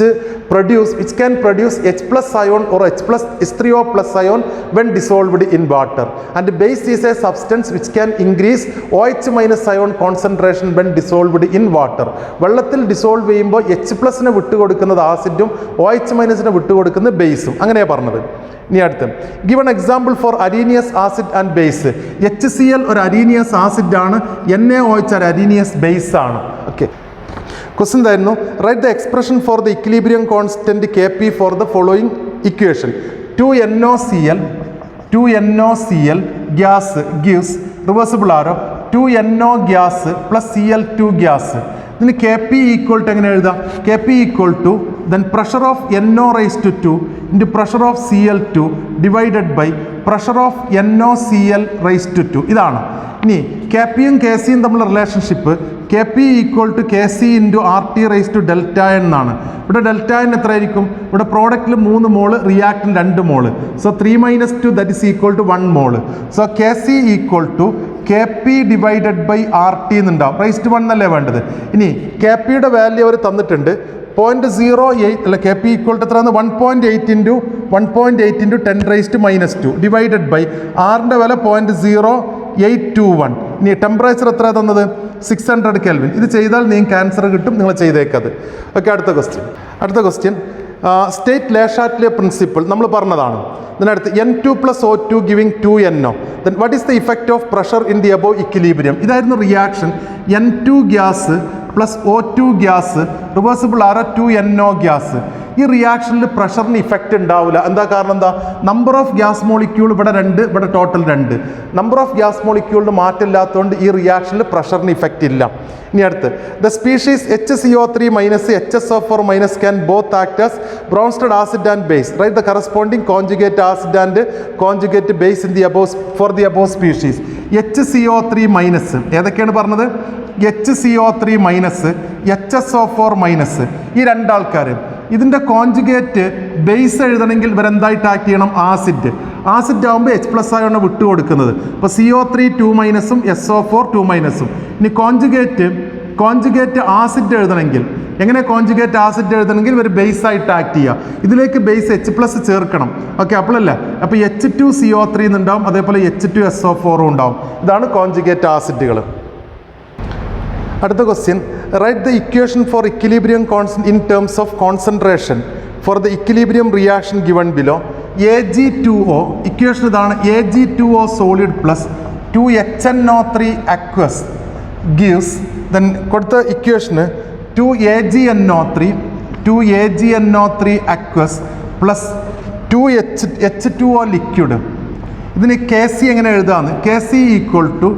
can produce H plus ion or H3O plus ion when dissolved in water, and base is a substance which can increase OH minus ion concentration when dissolved in water. വെള്ളത്തിൽ dissolve ചെയ്യുമ്പോൾ H+നെ വിട്ടുകൊടുക്കുന്നത് ആസിഡും OH minusനെ വിട്ടുകൊടുക്കുന്നത് ബേസും അങ്ങനെയാണ് പറഞ്ഞത്. ഇനി അടുത്ത് give an example for Arrhenius acid and base. HCl ഒരു Arrhenius acid ആണ്, NaOH ഒരു അരീനിയസ് ബേസ് ആണ്. ഓക്കെ, ക്വസ്റ്റ്യൻ എന്തായിരുന്നു? Write the expression for the equilibrium constant Kp for the following equation. 2NOCl gas gives reversible arrow 2NO gas plus Cl2 gas. ഇതിന് Kp equal to എങ്ങനെ എഴുതാം? Kp equal to then pressure of NO raised to 2 into pressure of Cl2 divided by pressure of NOCl raised to 2. ഇതാണ്. ഇനി Kpയും Kcയും തമ്മിലുള്ള relationship Kp equal to Kc into RT raise to delta എന്നാണ്. ഇവിടെ delta N എത്ര ആയിരിക്കും? ഇവിടെ പ്രോഡക്റ്റിൽ 3 മോള്, റിയാക്റ്റിൽ 2 mole. So 3 - 2 that is equal to 1 mole. So Kc equal to Kp divided by RT എന്നുണ്ടാവും. റൈസ് ടു 1 എന്നല്ലേ വേണ്ടത്. ഇനി Kpയുടെ വാല്യൂ അവർ തന്നിട്ടുണ്ട് 0.08 അല്ല, Kp ഈക്വൽ ടു എത്രയാണ്? 1.8 ഇൻറ്റു 10⁻⁻2 ഡിവൈഡഡ് ബൈ ആറിൻ്റെ വില 0.0821. ഇനി ടെമ്പറേച്ചർ എത്ര തന്നത്? 600 Kelvin. ഇത് ചെയ്താൽ നിങ്ങൾക്ക് ആൻസർ കിട്ടും. നിങ്ങൾ ചെയ്തേക്കത്. ഓക്കെ, അടുത്ത question. State Le Chatelier principle നമ്മൾ പറഞ്ഞതാണ്. ഇതിനടുത്ത് N2 + O2 giving 2NO. Then what is the effect of pressure in the above equilibrium? ഇതായിരുന്നു reaction. N2 gas plus O2 gas reversible arrow 2NO gas. ഈ റിയാക്ഷനിൽ പ്രഷറിന് effect ഉണ്ടാവില്ല. എന്താ കാരണം? എന്താ? നമ്പർ ഓഫ് ഗ്യാസ് മോളിക്യൂൾ ഇവിടെ 2, ഇവിടെ ടോട്ടൽ 2. നമ്പർ ഓഫ് ഗ്യാസ് മോളിക്യൂളിന് മാറ്റമില്ലാത്തതുകൊണ്ട് ഈ റിയാക്ഷനിൽ പ്രഷറിന് ഇഫക്റ്റ് ഇല്ല. ഇനി അടുത്ത് the species HCO3 minus HSO4 minus can both act as Bronsted acid and base. Write the corresponding conjugate acid and conjugate base in the above for the above species. HCO3 minus ഏതൊക്കെയാണ് പറഞ്ഞത്? HCO3 minus HSO4 minus ഈ 2 ആൾക്കാർ. ഇതിൻ്റെ conjugate base എഴുതണമെങ്കിൽ ഇവരെന്തായിട്ട് act ചെയ്യണം? Acid ആകുമ്പോൾ H+ ആയാണ് വിട്ടുകൊടുക്കുന്നത്. അപ്പോൾ CO3 2- SO4 2-. ഇനി കോൺജുഗേറ്റ് ആസിഡ് എഴുതണമെങ്കിൽ എങ്ങനെ കോൺജുഗേറ്റ് ആസിഡ് എഴുതണമെങ്കിൽ ഒരു ബേസ് ആയിട്ട് ആക്ട് ചെയ്യുക. ഇതിലേക്ക് ബേസ് H+ ചേർക്കണം. ഓക്കെ, അപ്പോഴല്ലേ അപ്പോൾ H2CO3 എന്നുണ്ടാവും, അതേപോലെ H2SO4 ഉണ്ടാവും. ഇതാണ് കോൺജുഗേറ്റ് ആസിഡുകൾ. അടുത്ത question, write the equation for equilibrium constant in terms of concentration for the equilibrium reaction given below. Ag2O equation ഇതാണ്. Ag2O solid plus 2HNO3 aqueous gives, then കൊടുത്ത ഇക്വേഷന് 2AgNO3 aqueous plus 2H2O liquid. ഇതിന് Kc എങ്ങനെ എഴുതാമെന്ന്, Kc equal to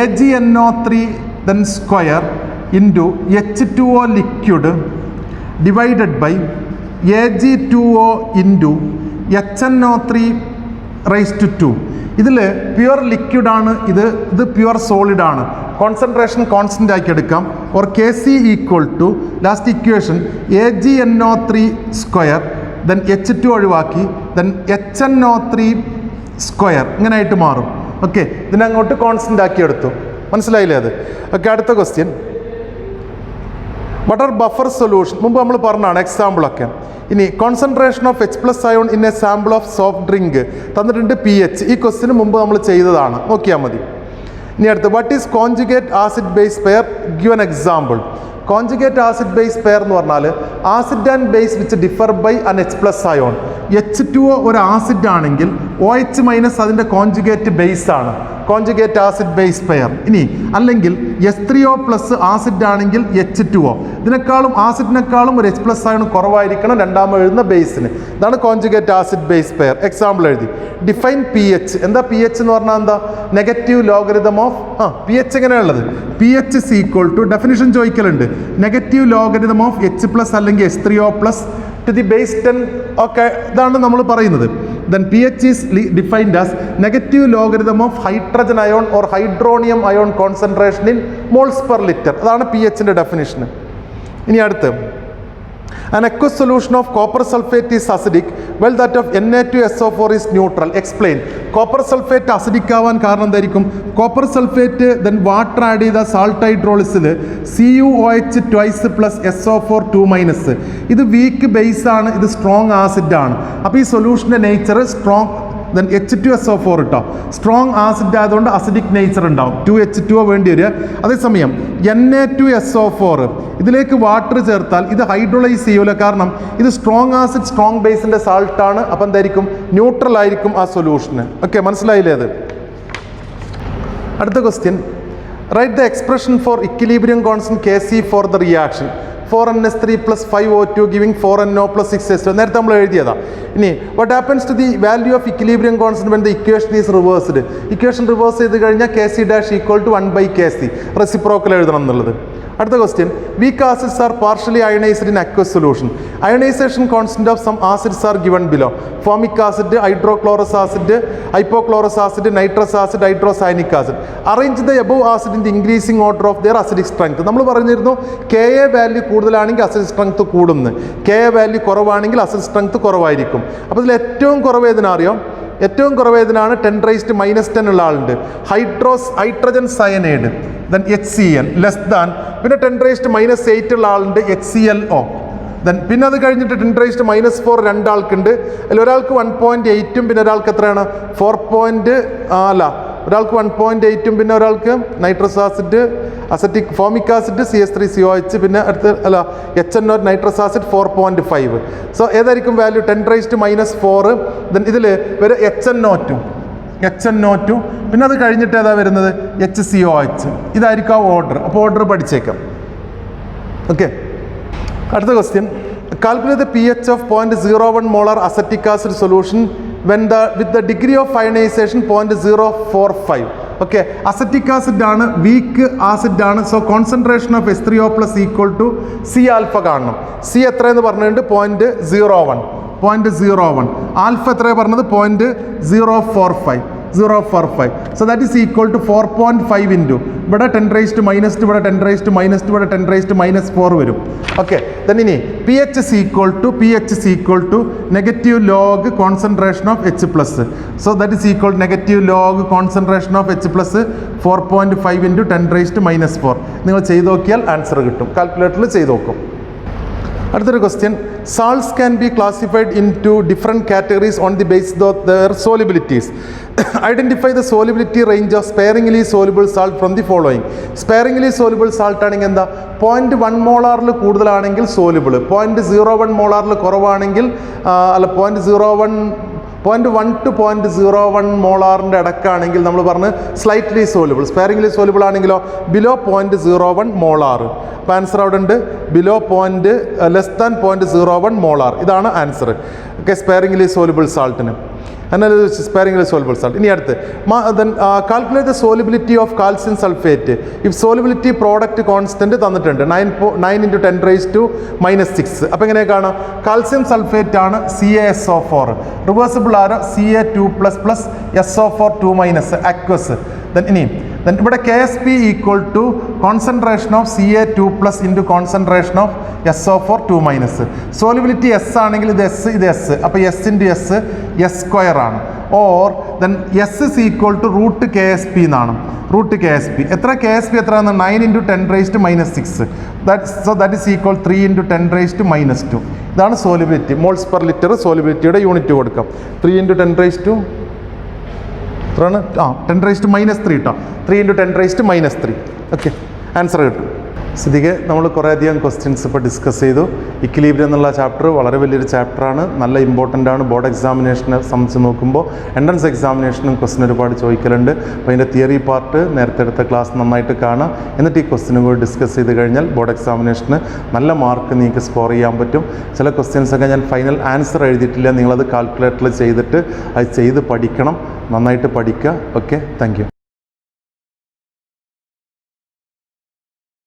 AgNO3 then square into H2O liquid divided by Ag2O into HNO3 raised to 2. ഇതിൽ pure liquid ആണ്, ഇത് pure solid ആണ്. Concentration constant ആക്കി എടുക്കാം. Or Kc equal to last equation AgNO3 square then H2 ഒഴിവാക്കി then HNO3 square ഇങ്ങനെ ആയിട്ട് മാറും. ഓക്കെ, ഇതിനങ്ങോട്ട് കോൺസ്റ്റൻ്റ് ആക്കി എടുത്തു. മനസ്സിലായില്ലേ അത്? ഓക്കെ, അടുത്ത question, what are buffer solution? മുമ്പ് നമ്മൾ പറഞ്ഞാണ് എക്സാമ്പിളൊക്കെ. ഇനി concentration of H+ ion in a sample of soft drink തന്നിട്ടുണ്ട് pH. ഈ ക്വസ്റ്റ്യന് മുമ്പ് നമ്മൾ ചെയ്തതാണ്, നോക്കിയാൽ മതി. ഇനി അടുത്ത്, what is conjugate acid base pair? Give an example. Conjugate acid base pair എന്ന് പറഞ്ഞാൽ acid and base which differ by an H+ ion. H2O ഒരു ആസിഡ് ആണെങ്കിൽ OH- അതിൻ്റെ കോൺജുഗേറ്റ് ബേസ് ആണ്, കോൺജുഗേറ്റ് ആസിഡ് ബേസ് പെയർ. ഇനി അല്ലെങ്കിൽ H3O+ acid ആണെങ്കിൽ H2O. ഇതിനേക്കാളും ആസിഡിനേക്കാളും ഒരു H+ അയോൺ കുറവായിരിക്കണം രണ്ടാമത് എഴുതുന്ന ബേസിന്. ഇതാണ് conjugate acid base pair. Example എഴുതി. Define pH. എന്താ pH എന്ന് പറഞ്ഞാൽ എന്താ? നെഗറ്റീവ് ലോഗരിതം ഓഫ് pH എങ്ങനെയുള്ളത്? pH is equal to, definition ചോദിക്കലുണ്ട്, നെഗറ്റീവ് ലോഗരിതം ഓഫ് H+ അല്ലെങ്കിൽ H3O+ to the base 10. Okay, ഇതാണ് നമ്മൾ പറയുന്നത്. Then pH is defined as negative logarithm of hydrogen ion or hydronium ion concentration in moles per liter. അതാണ് pHന്റെ definition. ഇനി അടുത്ത്, an aqueous solution of copper sulfate is acidic while that of Na2SO4 is neutral. Explain. Copper sulphate acidic ആവാൻ കാരണം എന്തായിരിക്കും? Copper sulphate then water add ചെയ്ത salt ഹൈഡ്രോളിസിൽ CuOH twice plus SO4 2-. ഇത് weak base ആണ്, ഇത് സ്ട്രോങ് ആസിഡ് ആണ്. അപ്പോൾ ഈ സൊല്യൂഷൻ്റെ നേച്ചർ സ്ട്രോങ്, ദെൻ H2SO4 ഇട്ടോ, സ്ട്രോങ് ആസിഡ് ആയതുകൊണ്ട് അസിഡിക് നേച്ചർ ഉണ്ടാവും. 2H2O വേണ്ടി വരിക. അതേസമയം Na2SO4 ഇതിലേക്ക് വാട്ടർ ചേർത്താൽ ഇത് ഹൈഡ്രോളൈസ് ചെയ്യൂല, കാരണം ഇത് സ്ട്രോങ് ആസിഡ് സ്ട്രോങ് ബേസിൻ്റെ സാൾട്ടാണ്. അപ്പം എന്തായിരിക്കും? ന്യൂട്രൽ ആയിരിക്കും ആ സൊല്യൂഷന്. ഓക്കെ, മനസ്സിലായില്ലേ അത്? അടുത്ത question, write the expression for equilibrium constant Kc for the reaction. 4NH3 plus 5O2 giving 4NO plus 6H2. നേരത്തെ നമ്മൾ എഴുതിയതാ. ഇനി what happens to the value of equilibrium constant when the equation is reversed? Equation reverse ചെയ്ത് കഴിഞ്ഞാൽ Kc dash equal to 1/Kc. Reciprocal എഴുതണം എന്നുള്ളത്. അടുത്ത question, weak acids are partially ionized in aqueous solution. Ionization constant of some acids are given below. Formic acid, hydrochlorous acid, hypochlorous acid, nitrous acid, hydrocyanic acid. Arrange the above acid in the increasing order of their acidic strength. നമ്മൾ പറഞ്ഞിരുന്നു Ka value കൂടുതലാണെങ്കിൽ acidic strength കൂടുന്നു, Ka value കുറവാണെങ്കിൽ acidic strength കുറവായിരിക്കും. അപ്പോൾ ഇതിൽ ഏറ്റവും കുറവ് ഏതിനറിയോ? ഏറ്റവും കുറവ് ഏതിനാണ്? 10⁻⁻10 ഉള്ള ആളുണ്ട്. Hydrogen cyanide then HCl less than, പിന്നെ 10⁻⁻8 ഉള്ള ആളുണ്ട് HClO. ദെൻ പിന്നെ അത് കഴിഞ്ഞിട്ട് 10⁻⁻4 രണ്ടാൾക്കുണ്ട്. അതിൽ ഒരാൾക്ക് 1.8 പിന്നെ ഒരാൾക്ക് എത്രയാണ്? 4. ഒരാൾക്ക് 1.8 പിന്നെ ഒരാൾക്ക് nitrous acid acetic formic acid CH3COH പിന്നെ അടുത്ത് HNO നൈട്രസ് ആസിഡ് 4.5. സോ ഏതായിരിക്കും വാല്യൂ? 10⁻⁻4. ദെൻ ഇതിൽ ഒരു HNO2 പിന്നെ അത് കഴിഞ്ഞിട്ട് ഏതാ വരുന്നത്? HCOH. ഇതായിരിക്കും ആ ഓർഡർ. അപ്പോൾ ഓർഡർ പഠിച്ചേക്കാം. ഓക്കെ, അടുത്ത question, calculate the pH of 0.01 molar acetic acid solution with the degree of ionization 0.045. Okay, acetic acid ആണ്, വീക്ക് ആസിഡ് ആണ്. So concentration of H3O+ equal to C alpha കാണണം. C എത്രയെന്ന് പറഞ്ഞിട്ടുണ്ട്? 0.01. Alpha എത്രയാണ് പറഞ്ഞത്? 0.045. So that is equal to 4.5 into ഇവിടെ 10⁻², ഇവിടെ 10⁻², ഇവിടെ 10⁻⁻4 വരും. ഓക്കെ, then ഇനി pH is equal to negative log concentration of H+. So that is equal to negative log concentration of H+, 4.5 into 10⁻⁻4. നിങ്ങൾ ചെയ്ത് നോക്കിയാൽ ആൻസർ കിട്ടും. കാൽക്കുലേറ്ററിൽ ചെയ്ത് നോക്കും. അടുത്തൊരു question, salts can be classified into different categories on the basis of their solubilities. Identify the solubility range of sparingly soluble salt from the following. Sparingly soluble salt ആണെങ്കിൽ എന്താ, 0.1 മോളാറിൽ കൂടുതലാണെങ്കിൽ സോലിബിൾ, 0.01 മോളാറിൽ കുറവാണെങ്കിൽ അല്ല 0.1 to 0.01 മോളാറിൻ്റെ ഇടക്കാണെങ്കിൽ നമ്മൾ പറഞ്ഞ് slightly soluble. Sparingly soluble ആണെങ്കിലോ below 0.01 molar. അപ്പോൾ ആൻസർ അവിടെ ഉണ്ട്, ലെസ് ദാൻ 0.01 മോളാർ. ഇതാണ് ആൻസർ. ഓക്കെ, സ്പെയറിംഗ്ലി സോലിബിൾ സാൾട്ടിന് sparingly soluble salt. ഇനി അടുത്ത് then calculate the solubility of calcium sulfate if solubility product constant തന്നിട്ടുണ്ട് 9 into 10 raised to -6. അപ്പോൾ എങ്ങനെ കാണാം, കാൽസ്യം സൾഫേറ്റ് ആണ് CaSO4, റിവേഴ്സിബിൾ ആണ് Ca2++ SO4 2- aqueous. then ഇവിടെ KSP equal to concentration of Ca2+ into concentration of SO4 2-. solubility S ആണെങ്കിൽ ഇത് S, അപ്പോൾ S into S S² ആണ്. Or then S is equal to root KSP എന്നാണ്. root KSP എത്ര, KSP എത്രയാണ്, 9 into 10 raised to -6. that is equal 3 into 10 raised to -2. ഇതാണ് solubility. moles per liter solubilityയുടെ unit കൊടുക്കാം. 3 into 10 raised to 10 raised to -3 കേട്ടോ. 3 into 10 raised to -3. Okay, answer കിട്ടും. സ്ഥിതിക്ക് നമ്മൾ കുറേയധികം ക്വസ്റ്റ്യൻസ് ഇപ്പോൾ ഡിസ്കസ് ചെയ്തു. ഇക്വിലിബ്രിയം എന്നുള്ള ചാപ്റ്റർ വളരെ വലിയൊരു ചാപ്റ്ററാണ്, നല്ല ഇമ്പോർട്ടൻ്റ് ആണ്. ബോർഡ് എക്സാമിനേഷനെ സംബന്ധിച്ച് നോക്കുമ്പോൾ എൻട്രൻസ് എക്സാമിനേഷനും ക്വസ്റ്റ്യൻ ഒരുപാട് ചോദിക്കലുണ്ട്. അപ്പോൾ അതിൻ്റെ തിയറി പാർട്ട് നേരത്തെ എടുത്ത ക്ലാസ് നന്നായിട്ട് കാണാം. എന്നിട്ട് ഈ ക്വസ്റ്റ്യനും കൂടി ഡിസ്കസ് ചെയ്ത് കഴിഞ്ഞാൽ ബോർഡ് എക്സാമിനേഷന് നല്ല മാർക്ക് നിങ്ങൾക്ക് സ്കോർ ചെയ്യാൻ പറ്റും. ചില ക്വസ്റ്റ്യൻസൊക്കെ ഞാൻ ഫൈനൽ ആൻസർ എഴുതിയിട്ടില്ല, നിങ്ങളത് കാൽക്കുലേറ്ററിൽ ചെയ്തിട്ട് അത് ചെയ്ത് പഠിക്കണം, നന്നായിട്ട് പഠിക്കുക. Okay, thank you.